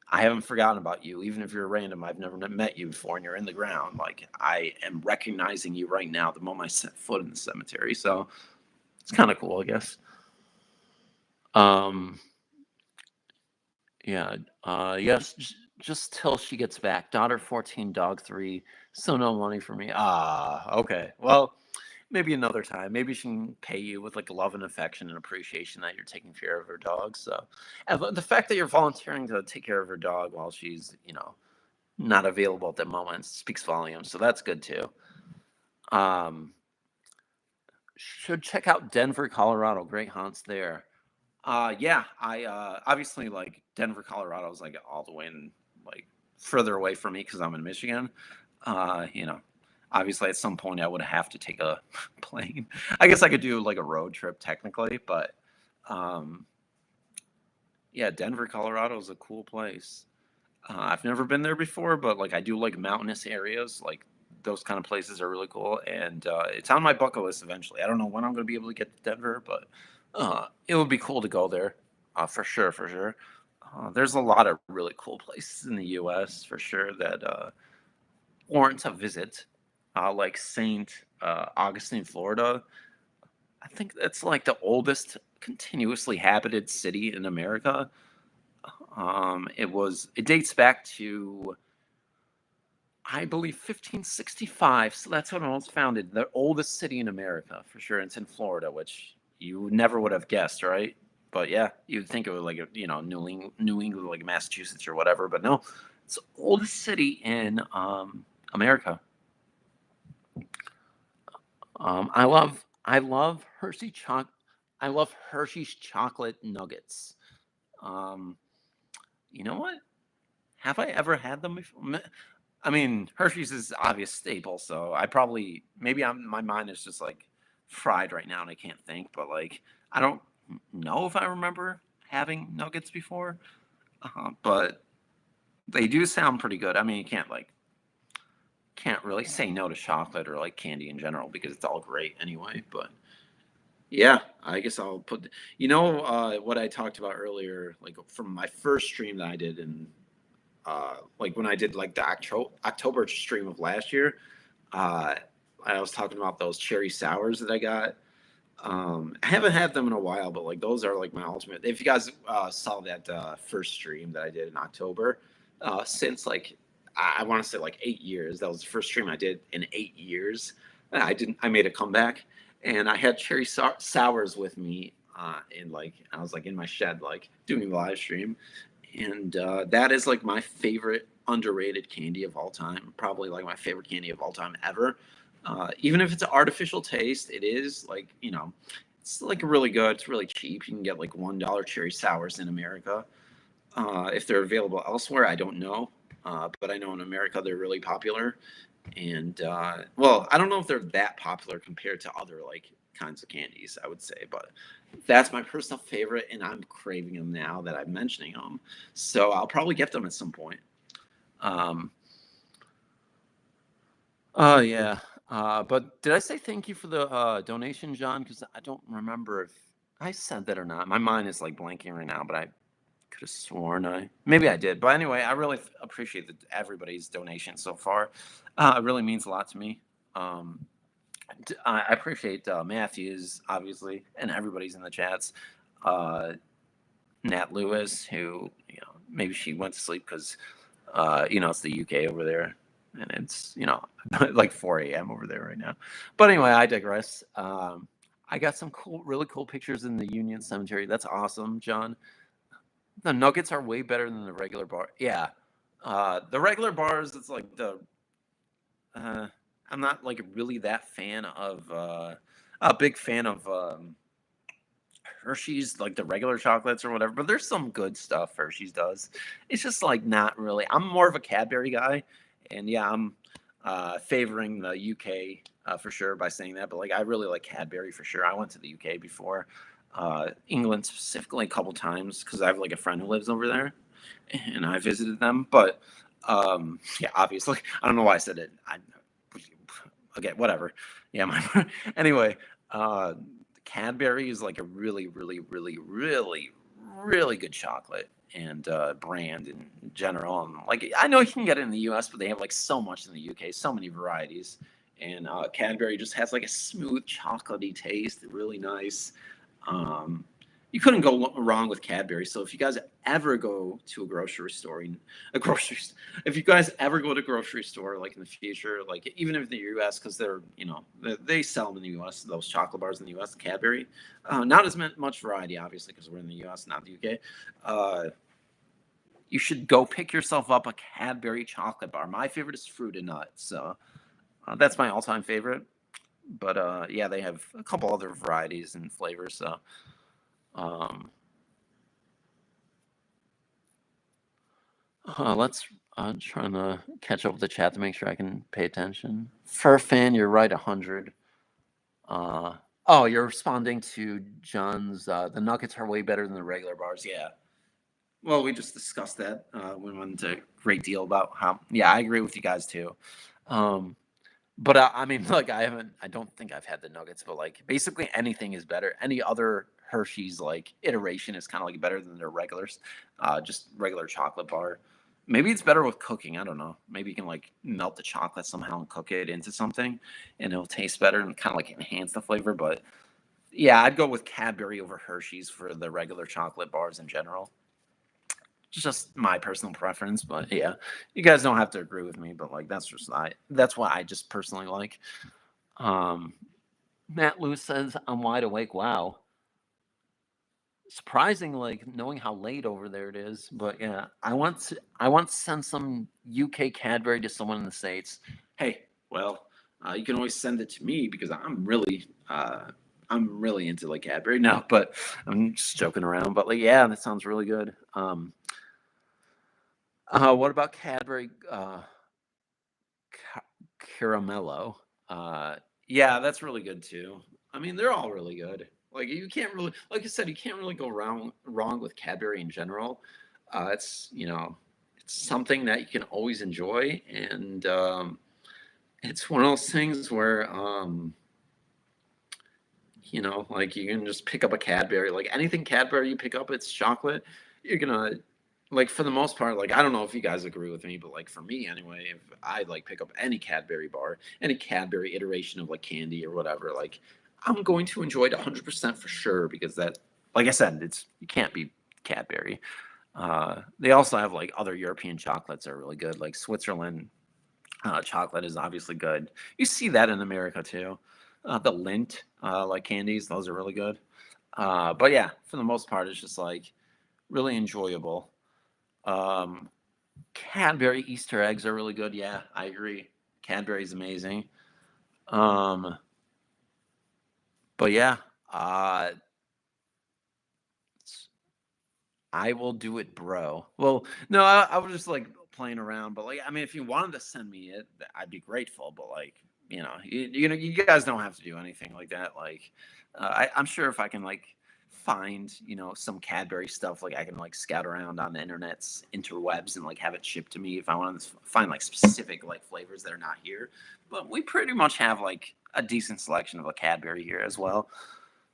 Speaker 1: I haven't forgotten about you, even if you're random. I've never met you before, and you're in the ground. Like I am recognizing you right now, the moment I set foot in the cemetery. So it's kind of cool, I guess. Um, yeah. Yes. Just till she gets back. Daughter 14, dog 3. So no money for me. Ah. Okay. Well, maybe another time. Maybe she can pay you with like love and affection and appreciation that you're taking care of her dog. So, and the fact that you're volunteering to take care of her dog while she's, not available at the moment speaks volumes. So that's good too. Um, should check out Denver, Colorado. Great hunts there. Yeah, I obviously like Denver, Colorado is like all the way in like further away from me because I'm in Michigan. Uh, you know, obviously at some point I would have to take a plane. I guess I could do like a road trip technically, but um, yeah, Denver, Colorado is a cool place. I've never been there before, but like I do like mountainous areas. Like those kind of places are really cool, and it's on my bucket list eventually. I don't know when I'm going to be able to get to Denver, but it would be cool to go there for sure. For sure, there's a lot of really cool places in the U.S. for sure that warrant a visit. Like Saint Augustine, Florida. I think that's like the oldest continuously habited city in America. It dates back to I believe 1565. So that's when it was founded. The oldest city in America, for sure. It's in Florida, which you never would have guessed, right? But yeah, you'd think it was like New England, like Massachusetts or whatever. But no, it's the oldest city in America. I love I love Hershey's chocolate nuggets. Um, you know what? Have I ever had them before? I mean, Hershey's is obvious staple, so I probably maybe my mind is just like fried right now and I can't think, but like I don't know if I remember having nuggets before, but they do sound pretty good. I mean, you can't really say no to chocolate or like candy in general because it's all great anyway. But yeah, I guess I'll put what I talked about earlier, like from my first stream that I did in like when I did like the October stream of last year, uh, I was talking about those cherry sours that I got. I haven't had them in a while, but like those are like my ultimate. If you guys saw that first stream that I did in October, since like I want to say like 8 years, that was the first stream I did in 8 years. I made a comeback, and I had cherry sours with me, in like I was like in my shed, like doing a live stream, and that is like my favorite underrated candy of all time. Probably like my favorite candy of all time ever. Even if it's an artificial taste, it is like it's like really good. It's really cheap. You can get like $1 cherry sours in America. If they're available elsewhere, I don't know. but I know in America they're really popular. And well, I don't know if they're that popular compared to other like kinds of candies, I would say, but that's my personal favorite, and I'm craving them now that I'm mentioning them. So I'll probably get them at some point. Um, oh yeah. But did I say thank you for the donation, John? Because I don't remember if I said that or not. My mind is like blanking right now, but I could have sworn I maybe I did. But anyway, I really appreciate everybody's donation so far. It really means a lot to me. Um, I appreciate Matthews, obviously, and everybody's in the chats. Uh, Nat Lewis, who maybe she went to sleep because it's the UK over there, and it's like 4 a.m. over there right now. But anyway, I digress. I got some really cool pictures in the Union Cemetery. That's awesome, John. The nuggets are way better than the regular bar. Yeah, the regular bars, it's like uh, I'm not like really that fan of a big fan of Hershey's, like the regular chocolates or whatever. But there's some good stuff Hershey's does. It's just like not really. I'm more of a Cadbury guy, and yeah, I'm favoring the UK for sure by saying that. But like, I really like Cadbury for sure. I went to the UK before, England specifically a couple times because I have like a friend who lives over there, and I visited them. But yeah, obviously, I don't know why I said it. Okay, whatever. Yeah, my anyway. Cadbury is like a really, really, really, really, really good chocolate and brand in general. And like I know you can get it in the U.S., but they have like so much in the UK, so many varieties. And Cadbury just has like a smooth, chocolatey taste, really nice. Um, you couldn't go wrong with Cadbury. So if you guys ever go to a grocery store, if you guys ever go to a grocery store like in the future, like even if in the U.S. because they're they sell them in the U.S. those chocolate bars in the U.S. Cadbury, not as much variety obviously because we're in the U.S. not the U.K. You should go pick yourself up a Cadbury chocolate bar. My favorite is fruit and nut, so that's my all-time favorite. But yeah, they have a couple other varieties and flavors. So um, let's. I'm trying to catch up with the chat to make sure I can pay attention. Fur fan, you're right, 100. Uh, oh, you're responding to John's. The nuggets are way better than the regular bars. Yeah. Well, we just discussed that. We went into a great deal about how. Yeah, I agree with you guys too. Um, But I mean, like I don't think I've had the nuggets, but like basically anything is better. Any other Hershey's like iteration is kind of like better than their regulars, just regular chocolate bar. Maybe it's better with cooking. I don't know. Maybe you can like melt the chocolate somehow and cook it into something, and it'll taste better and kind of like enhance the flavor. But yeah, I'd go with Cadbury over Hershey's for the regular chocolate bars in general. Just my personal preference, but yeah, you guys don't have to agree with me. But like that's what I just personally like. Um, Matt Lewis says, I'm wide awake. Wow. Surprising, like knowing how late over there it is. But yeah, I want to send some UK Cadbury to someone in the States. Hey, well, you can always send it to me because I'm really into like Cadbury now, but I'm just joking around. But like, yeah, that sounds really good. What about Cadbury Caramello? Uh, yeah, that's really good too. I mean, they're all really good. Like you can't really, like I said, you can't really go wrong with Cadbury in general. It's it's something that you can always enjoy, and it's one of those things where like you can just pick up a Cadbury. Like anything Cadbury you pick up, it's chocolate. You're gonna like for the most part. Like I don't know if you guys agree with me, but like for me anyway, if I like pick up any Cadbury bar, any Cadbury iteration of like candy or whatever, like I'm going to enjoy it 100% for sure because that, like I said, it's you can't be Cadbury. They also have like other European chocolates that are really good, like Switzerland chocolate is obviously good. You see that in America too. The Lindt like candies, those are really good. But yeah, for the most part, it's just like really enjoyable. Um, Cadbury Easter eggs are really good. Yeah, I agree. Cadbury's amazing. Um, but yeah, uh, I will do it, bro. Well, no, I was just like playing around. But like, I mean, if you wanted to send me it, I'd be grateful. But like, you guys don't have to do anything like that. Like, I'm sure if I can like find some Cadbury stuff, like I can like scout around on the internet's interwebs and like have it shipped to me if I want to find like specific like flavors that are not here. But we pretty much have like a decent selection of a Cadbury here as well,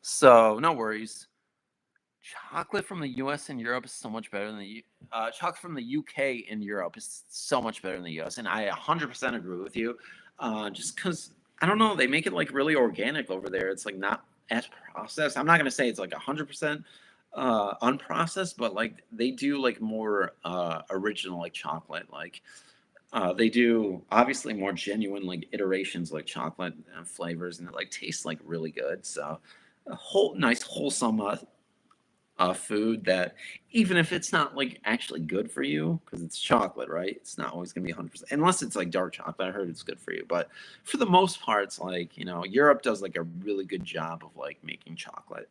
Speaker 1: so no worries. Chocolate from the US and Europe is so much better than chocolate from the UK and Europe is so much better than the US, and I 100% agree with you. Just because I don't know, they make it like really organic over there. It's like not as processed. I'm not gonna say it's like 100% unprocessed, but like they do like more original like chocolate. Like they do obviously more genuine like iterations like chocolate flavors, and it like tastes like really good. So a whole nice wholesome food that even if it's not like actually good for you because it's chocolate, right? It's not always going to be 100% unless it's like dark chocolate. I heard it's good for you, but for the most part, it's like Europe does like a really good job of like making chocolate.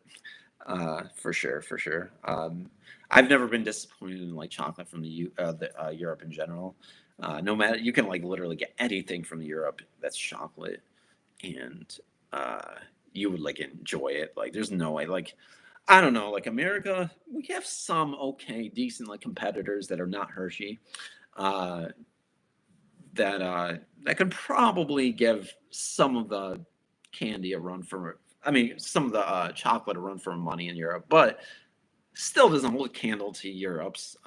Speaker 1: For sure, for sure. I've never been disappointed in like chocolate from Europe in general. No matter, you can like literally get anything from Europe that's chocolate, and uh, you would like enjoy it. Like, there's no way. Like, I don't know. Like America, we have some okay, decent like competitors that are not Hershey. Uh, that could probably give some of the candy a run for. I mean, some of the chocolate a run for money in Europe, but still doesn't hold a candle to Europe's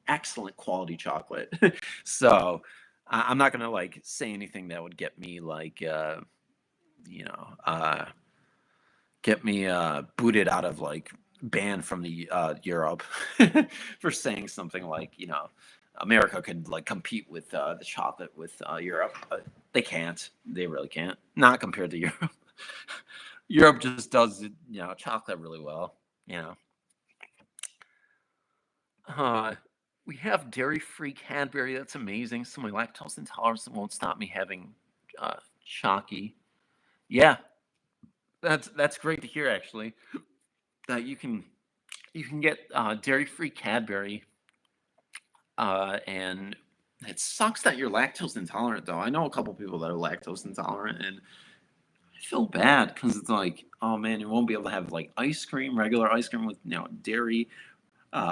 Speaker 1: excellent quality chocolate. So I'm not gonna like say anything that would get me like you know uh, get me booted out of like banned from the Europe for saying something like America could like compete with the chocolate with Europe, but they can't. They really can't. Not compared to Europe. Europe just does chocolate really well. You know. Uh, we have dairy-free Cadbury. That's amazing. So my lactose intolerance won't stop me having chalky. Yeah, that's great to hear. Actually, that you can get dairy-free Cadbury, and it sucks that you're lactose intolerant. Though I know a couple people that are lactose intolerant, and I feel bad because it's like, oh man, you won't be able to have like ice cream, regular ice cream with dairy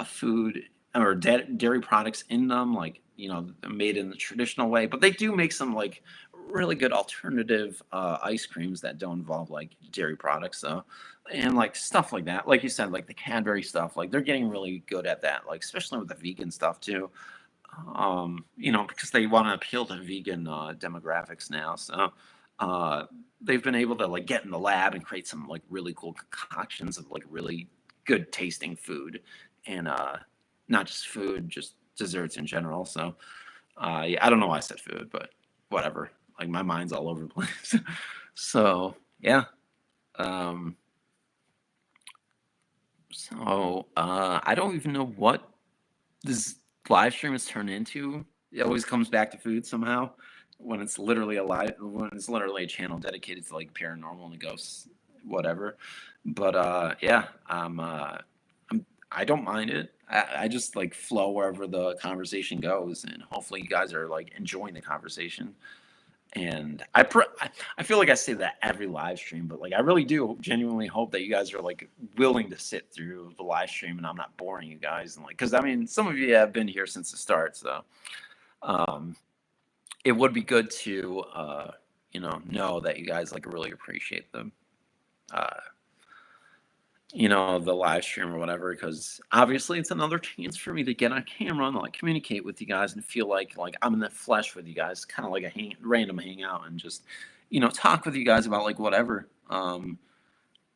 Speaker 1: food or dairy products in them, like made in the traditional way. But they do make some like really good alternative ice creams that don't involve like dairy products. So, and like stuff like that, like you said, like the Cadbury stuff, like they're getting really good at that. Like especially with the vegan stuff too. Because they want to appeal to vegan demographics now. So. Uh, they've been able to like get in the lab and create some like really cool concoctions of like really good tasting food, and not just food, just desserts in general. So yeah, I don't know why I said food, but whatever. Like my mind's all over the place. So yeah. Um, I don't even know what this live stream has turned into. It always comes back to food somehow when it's literally a channel dedicated to like paranormal and ghosts, whatever. But yeah, I don't mind it. I just like flow wherever the conversation goes, and hopefully you guys are like enjoying the conversation. And I feel like I say that every live stream, but like I really do genuinely hope that you guys are like willing to sit through the live stream and I'm not boring you guys, and like because I mean some of you have been here since the start, so um, it would be good to know that you guys like really appreciate them. Uh, the live stream or whatever, because obviously it's another chance for me to get on camera and like communicate with you guys and feel like I'm in the flesh with you guys, kind of like a random hangout, and just talk with you guys about like whatever.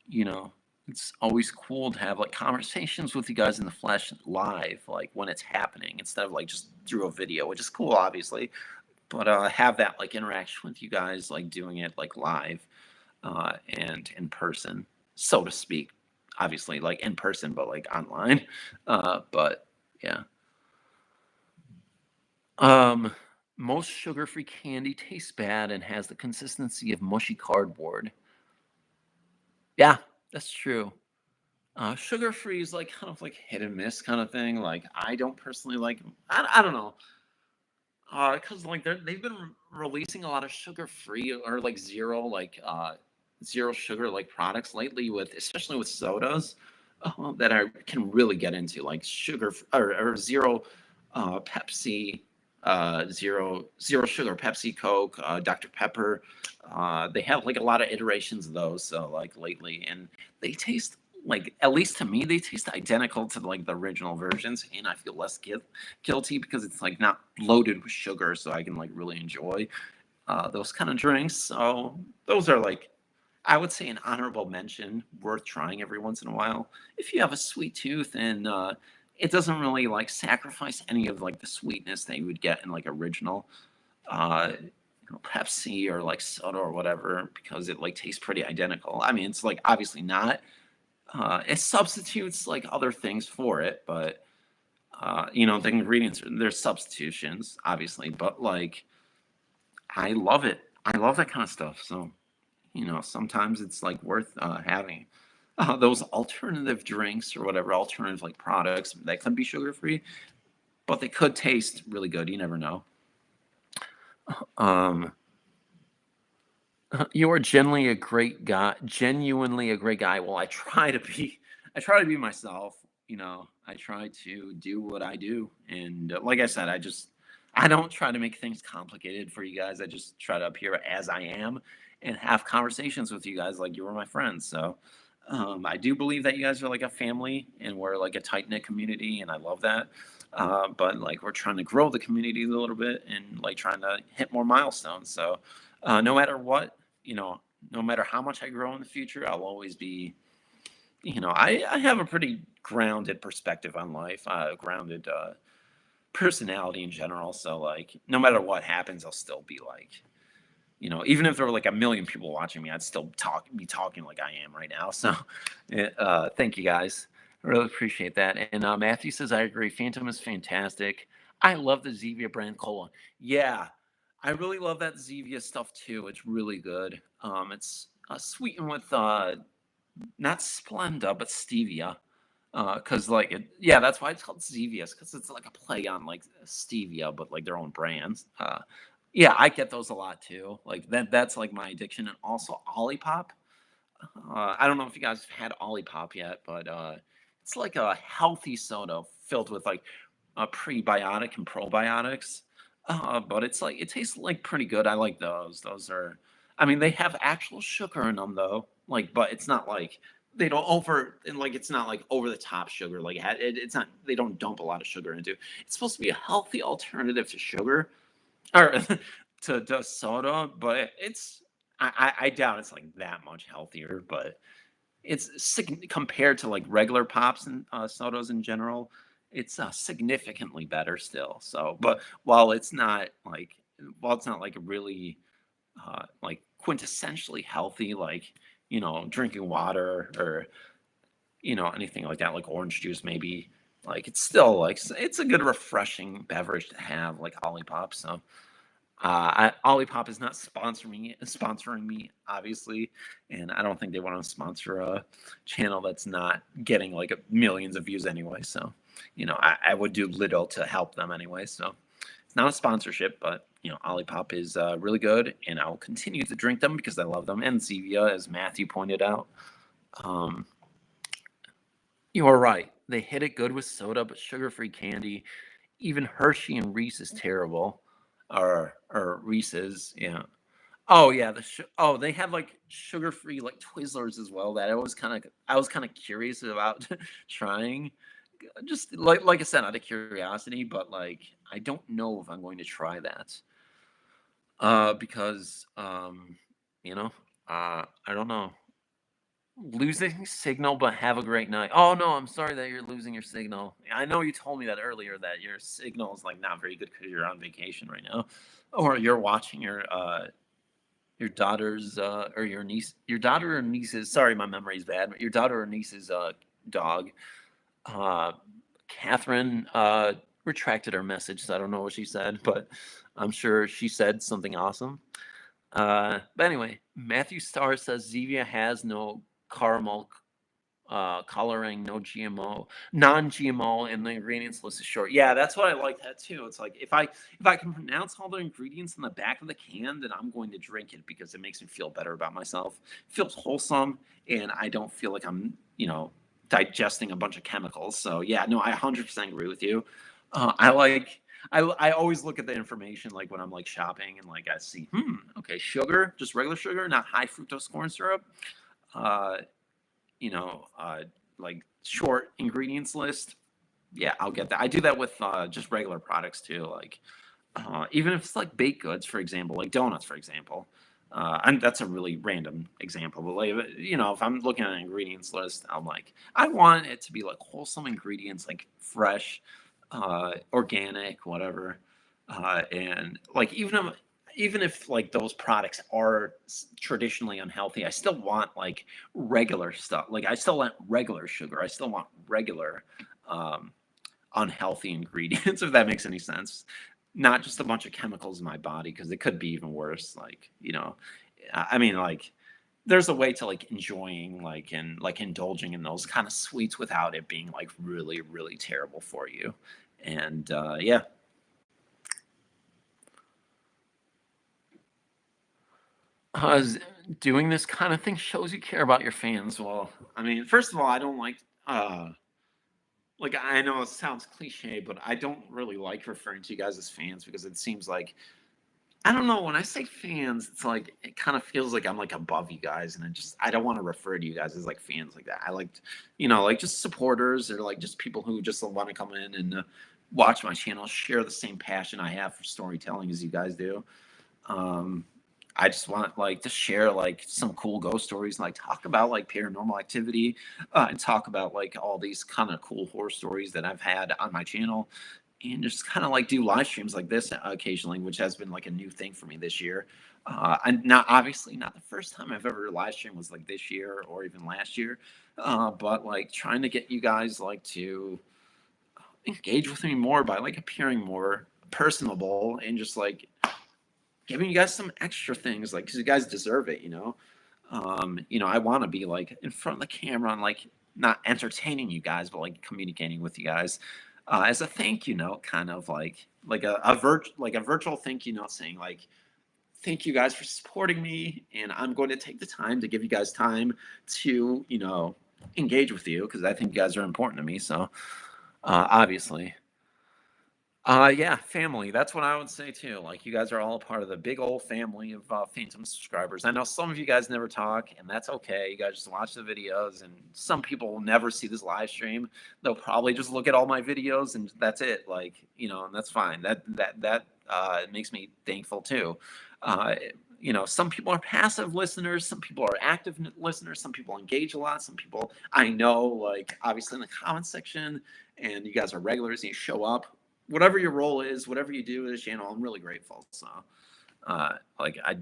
Speaker 1: You know, it's always cool to have like conversations with you guys in the flesh live, like when it's happening, instead of like just through a video, which is cool, obviously, but have that like interaction with you guys, like doing it like live and in person, so to speak. Obviously, like in person, but like online. But yeah. Um, Most sugar-free candy tastes bad and has the consistency of mushy cardboard. Yeah, that's true. Sugar-free is like kind of like hit and miss kind of thing. Like I don't personally like. I don't know. Because like they've been releasing a lot of sugar free or like zero sugar like products lately with especially with sodas that I can really get into like or zero Pepsi, zero sugar Pepsi, Coke, Dr. Pepper. They have like a lot of iterations of those. So like lately, and they taste like at least to me they taste identical to like the original versions, and I feel less guilty because it's like not loaded with sugar, so I can like really enjoy those kind of drinks. So those are like I would say an honorable mention, worth trying every once in a while if you have a sweet tooth and it doesn't really like sacrifice any of like the sweetness that you would get in like original Pepsi or like soda or whatever because it like tastes pretty identical. I mean, it's like obviously not. It substitutes like other things for it, but the ingredients there's substitutions, obviously, but like I love it. I love that kind of stuff. So, sometimes it's like worth having those alternative drinks or whatever alternative like products that could be sugar free, but they could taste really good. You never know. Um, you are genuinely a great guy. Genuinely a great guy. Well, I try to be. I try to be myself. I try to do what I do, and like I said, I don't try to make things complicated for you guys. I just try to appear as I am and have conversations with you guys like you were my friends. So, I do believe that you guys are like a family, and we're like a tight knit community, and I love that. But like we're trying to grow the community a little bit and like trying to hit more milestones. So, no matter what, no matter how much I grow in the future, I'll always be, I have a pretty grounded perspective on life, grounded personality in general. So, like, no matter what happens, I'll still be like, even if there were like a million people watching me, I'd still be talking like I am right now. So, thank you guys. I really appreciate that. And Matthew says, I agree. Phantom is fantastic. I love the Zevia brand cola. Yeah, I really love that Zevia stuff too. It's really good. It's sweetened with not Splenda, but stevia. Cause like yeah, that's why it's called Zevious, because it's like a play on like stevia, but like their own brands. Yeah, I get those a lot too. Like that's like my addiction, and also Olipop. I don't know if you guys have had Olipop yet, but it's like a healthy soda filled with like a prebiotic and probiotics. But it's like it tastes like pretty good. I like those. Those are, I mean, they have actual sugar in them though. Like, but it's not like they don't over and like it's not like over the top sugar. Like it's not. They don't dump a lot of sugar into. It's supposed to be a healthy alternative to sugar or to soda, but I doubt it's like that much healthier. But it's compared to like regular pops and sodas in general, it's significantly better still. So, but while it's not like really like quintessentially healthy, like drinking water or anything like that, like orange juice maybe. Like it's still like it's a good refreshing beverage to have, like Olipop. So Olipop is not sponsoring me, obviously, and I don't think they want to sponsor a channel that's not getting like millions of views anyway. So, I would do little to help them anyway. So, it's not a sponsorship, but Olipop is really good, and I will continue to drink them because I love them. And Zevia, as Matthew pointed out, um, you are right. They hit it good with soda, but sugar-free candy. Even Hershey and Reese is terrible, or Reese's, yeah. Oh yeah, they have like sugar-free like Twizzlers as well that I was kind of curious about trying, just like I said out of curiosity, but like I don't know if I'm going to try that. Because I don't know. Losing signal, but have a great night. Oh no, I'm sorry that you're losing your signal. I know you told me that earlier that your signal is like not very good because you're on vacation right now, or you're watching your daughter's or your daughter or niece's. Sorry, my memory's bad. But your daughter or niece's dog. Uh, Catherine retracted her message, so I don't know what she said, but I'm sure she said something awesome. But anyway, Matthew Starr says Zevia has no caramel coloring, no GMO, non-GMO, and the ingredients list is short. Yeah, that's what I like that too. It's like if I can pronounce all the ingredients in the back of the can, then I'm going to drink it because it makes me feel better about myself. It feels wholesome, and I don't feel like I'm, digesting a bunch of chemicals. So yeah, no, I 100% agree with you. I like. I always look at the information like when I'm like shopping and like I see, okay, sugar, just regular sugar, not high fructose corn syrup. Uh, you know, uh, like short ingredients list. Yeah, I'll get that. I do that with just regular products too. Like even if it's like baked goods, for example, like donuts, for example. And that's a really random example, but like if I'm looking at an ingredients list, I'm like, I want it to be like wholesome ingredients, like fresh, organic, whatever. And like even if like those products are traditionally unhealthy, I still want like regular stuff. Like I still want regular sugar. I still want regular um, unhealthy ingredients, if that makes any sense. Not just a bunch of chemicals in my body, because it could be even worse. Like, I mean, like, there's a way to like enjoying like and like indulging in those kind of sweets without it being like really, really terrible for you. And yeah, uh, doing this kind of thing shows you care about your fans. Well, I mean, first of all, I don't like I know it sounds cliche, but I don't really like referring to you guys as fans because it seems like I don't know. When I say fans, it's like it kind of feels like I'm like above you guys, and I don't want to refer to you guys as like fans like that. I like, like just supporters or like just people who just want to come in and watch my channel, share the same passion I have for storytelling as you guys do. Um, I just want like to share like some cool ghost stories and like talk about like paranormal activity and talk about like all these kind of cool horror stories that I've had on my channel and just kind of like do live streams like this occasionally, which has been like a new thing for me this year. And not obviously not the first time I've ever live streamed was like this year or even last year, but like trying to get you guys like to engage with me more by like appearing more personable and just like giving you guys some extra things, like because you guys deserve it. I want to be like in front of the camera and like not entertaining you guys, but like communicating with you guys as a thank you note, kind of like a virtual thank you note, saying like thank you guys for supporting me, and I'm going to take the time to give you guys time to engage with you because I think you guys are important to me. So obviously. Yeah, family. That's what I would say too. Like, you guys are all a part of the big old family of Phantom subscribers. I know some of you guys never talk, and that's okay. You guys just watch the videos, and some people will never see this live stream. They'll probably just look at all my videos, and that's it. Like, and that's fine. That makes me thankful too. Uh, some people are passive listeners, some people are active listeners, some people engage a lot, some people I know, like obviously in the comment section, and you guys are regulars and you show up whatever your role is, whatever you do with this channel, I'm really grateful. So, like, I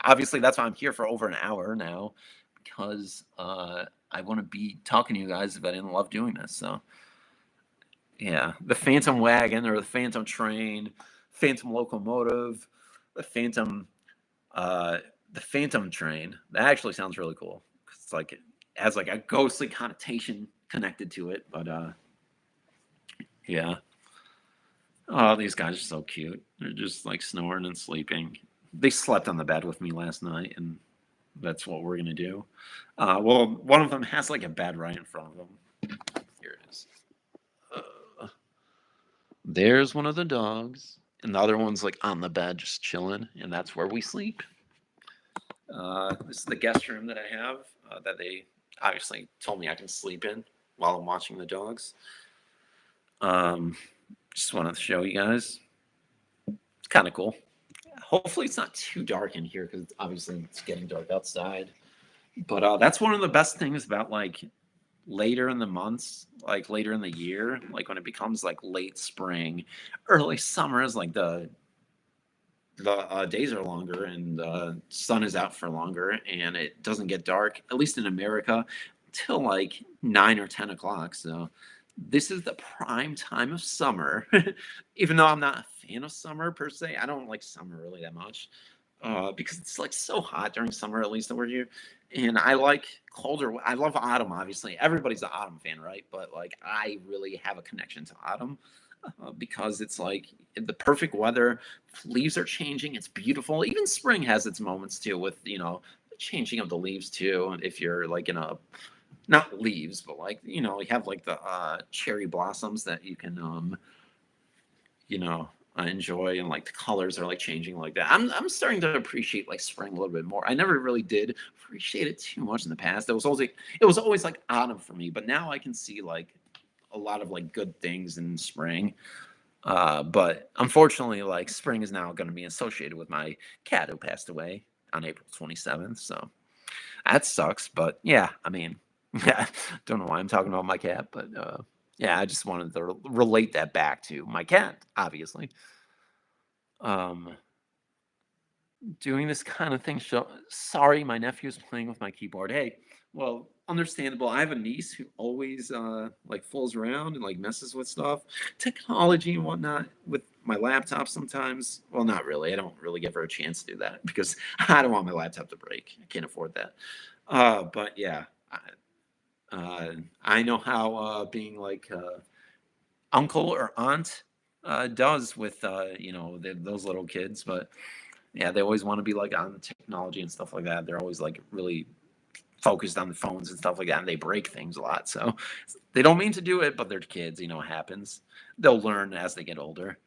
Speaker 1: obviously that's why I'm here for over an hour now because I want to be talking to you guys if I didn't love doing this. So, yeah, the Phantom Wagon or the Phantom Train, Phantom Locomotive, the Phantom, uh, the Phantom Train. That actually sounds really cool. It's like it has like a ghostly connotation connected to it, but yeah. Oh, these guys are so cute. They're just like snoring and sleeping. They slept on the bed with me last night, and that's what we're gonna do. Well, one of them has like a bed right in front of them. Here it is. Uh, there's one of the dogs, and the other one's like on the bed just chilling, and that's where we sleep. This is the guest room that I have that they obviously told me I can sleep in while I'm watching the dogs. Um, just wanted to show you guys. It's kind of cool. Hopefully it's not too dark in here because obviously it's getting dark outside. But that's one of the best things about like later in the months, like later in the year, like when it becomes like late spring, early summer is like the days are longer and the sun is out for longer and it doesn't get dark, at least in America, till like 9 or 10 o'clock. So this is the prime time of summer. Even though I'm not a fan of summer per se, I don't like summer really that much. because it's like so hot during summer, at least over here. And I like colder. I love autumn, obviously. Everybody's an autumn fan, right? But like, I really have a connection to autumn because it's like the perfect weather. Leaves are changing. It's beautiful. Even spring has its moments too, with the changing of the leaves too. If you're like in a not leaves, but like you have like the cherry blossoms that you can you know, I enjoy and like the colors are like changing like that. I'm starting to appreciate like spring a little bit more. I never really did appreciate it too much in the past. It was always like autumn for me, but now I can see like a lot of like good things in spring. But unfortunately, like spring is now going to be associated with my cat who passed away on April 27th. So that sucks. But yeah, I mean, yeah, don't know why I'm talking about my cat, but yeah, I just wanted to relate that back to my cat, obviously. Um, doing this kind of thing. Sorry, my nephew's playing with my keyboard. Hey, well, understandable. I have a niece who always like fools around and like messes with stuff, technology and whatnot with my laptop sometimes. Well, not really. I don't really give her a chance to do that because I don't want my laptop to break. I can't afford that. But yeah, I know how being like uncle or aunt does with those little kids, but yeah, they always want to be like on the technology and stuff like that. They're always like really focused on the phones and stuff like that, and they break things a lot. So they don't mean to do it, but they're kids. It happens. They'll learn as they get older.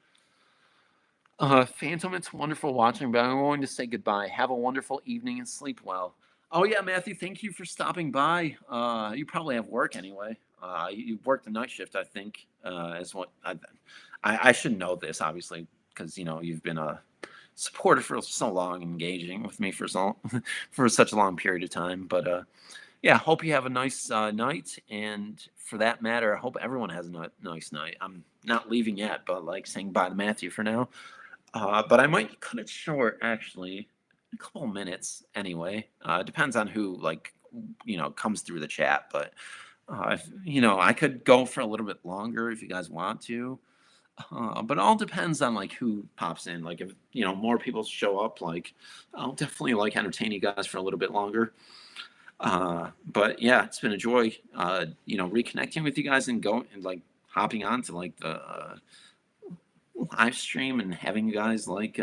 Speaker 1: Phantom, it's wonderful watching, but I'm going to say goodbye. Have a wonderful evening and sleep well. Oh yeah, Matthew, thank you for stopping by. You probably have work anyway. You work the night shift, I think. As what I should know this, obviously, because you've been a supporter for so long, engaging with me for for such a long period of time. But yeah, hope you have a nice night, and for that matter, I hope everyone has a nice night. I'm not leaving yet, but like saying bye to Matthew for now. But I might cut it short, actually, a couple minutes anyway. Depends on who like comes through the chat, but I could go for a little bit longer if you guys want to. But it all depends on like who pops in. Like if more people show up, like I'll definitely like entertain you guys for a little bit longer. But yeah, it's been a joy. Reconnecting with you guys and going and like hopping on to like the live stream and having you guys like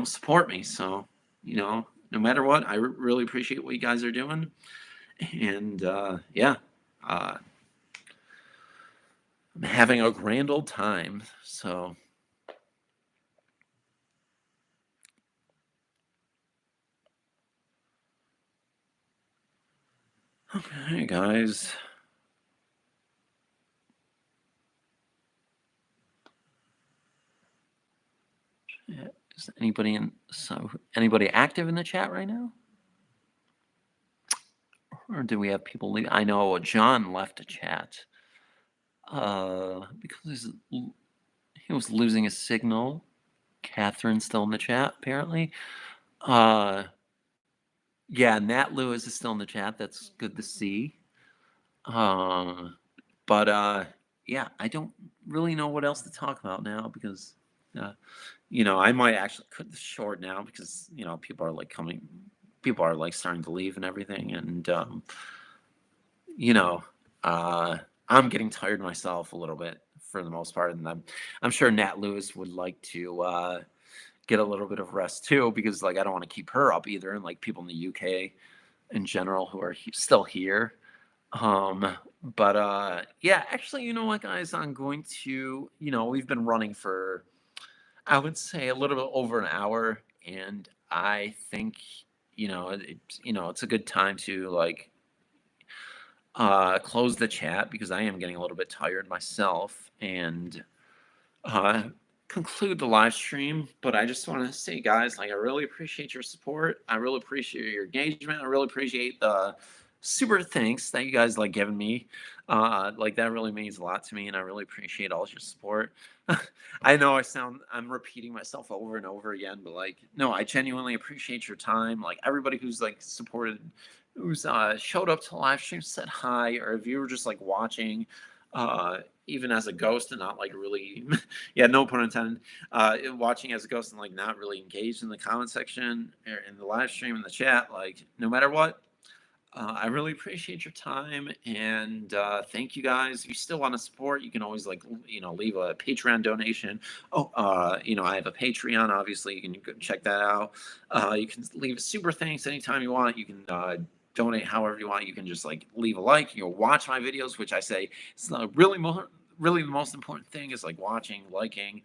Speaker 1: support me. So no matter what, I really appreciate what you guys are doing. And yeah, I'm having a grand old time. So. Okay, guys. Yeah, is anybody active in the chat right now? Or do we have people leave? I know John left a chat. Because he was losing his signal. Catherine's still in the chat, apparently. Yeah, Nat Lewis is still in the chat. That's good to see. But yeah, I don't really know what else to talk about now because I might actually cut this short now because people are like starting to leave and everything, and you know, I'm getting tired myself a little bit for the most part, and I'm sure Nat Lewis would like to get a little bit of rest too because like I don't want to keep her up either, and like people in the UK in general who are still here. But yeah, actually, you know what, guys, I'm going to we've been running for I would say a little bit over an hour, and I think it's a good time to like close the chat because I am getting a little bit tired myself and uh, conclude the live stream. But I just want to say, guys, like I really appreciate your support. I really appreciate your engagement. I really appreciate the super thanks that you guys like giving me. Like that really means a lot to me, and I really appreciate all your support. I know I'm repeating myself over and over again, but like no, I genuinely appreciate your time. Like everybody who's like supported, who's showed up to live stream, said hi, or if you were just like watching,
Speaker 2: even as a ghost and not like really, yeah, no pun intended, watching as a ghost and like not really engaged in the comment section or in the live stream in the chat, like no matter what, I really appreciate your time, and thank you guys. If you still want to support, you can always leave a Patreon donation. Oh, I have a Patreon. Obviously, you can go check that out. You can leave a super thanks anytime you want. You can donate however you want. You can just like leave a like. You know, watch my videos, which I say it's not really the most important thing is like watching, liking,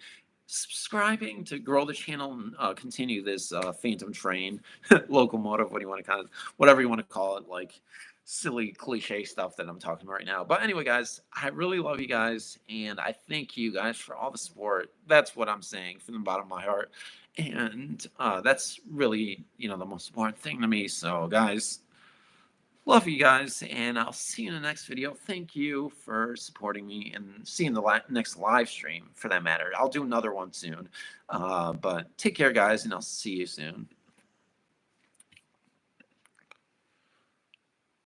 Speaker 2: subscribing to grow the channel and continue this phantom train locomotive. What do you want to whatever you want to call it, like silly cliche stuff that I'm talking about right now. But anyway, guys, I really love you guys, and I thank you guys for all the support. That's what I'm saying from the bottom of my heart, and that's really the most important thing to me. So, guys, love you guys, and I'll see you in the next video. Thank you for supporting me, and see you in the next live stream for that matter. I'll do another one soon. But take care, guys, and I'll see you soon.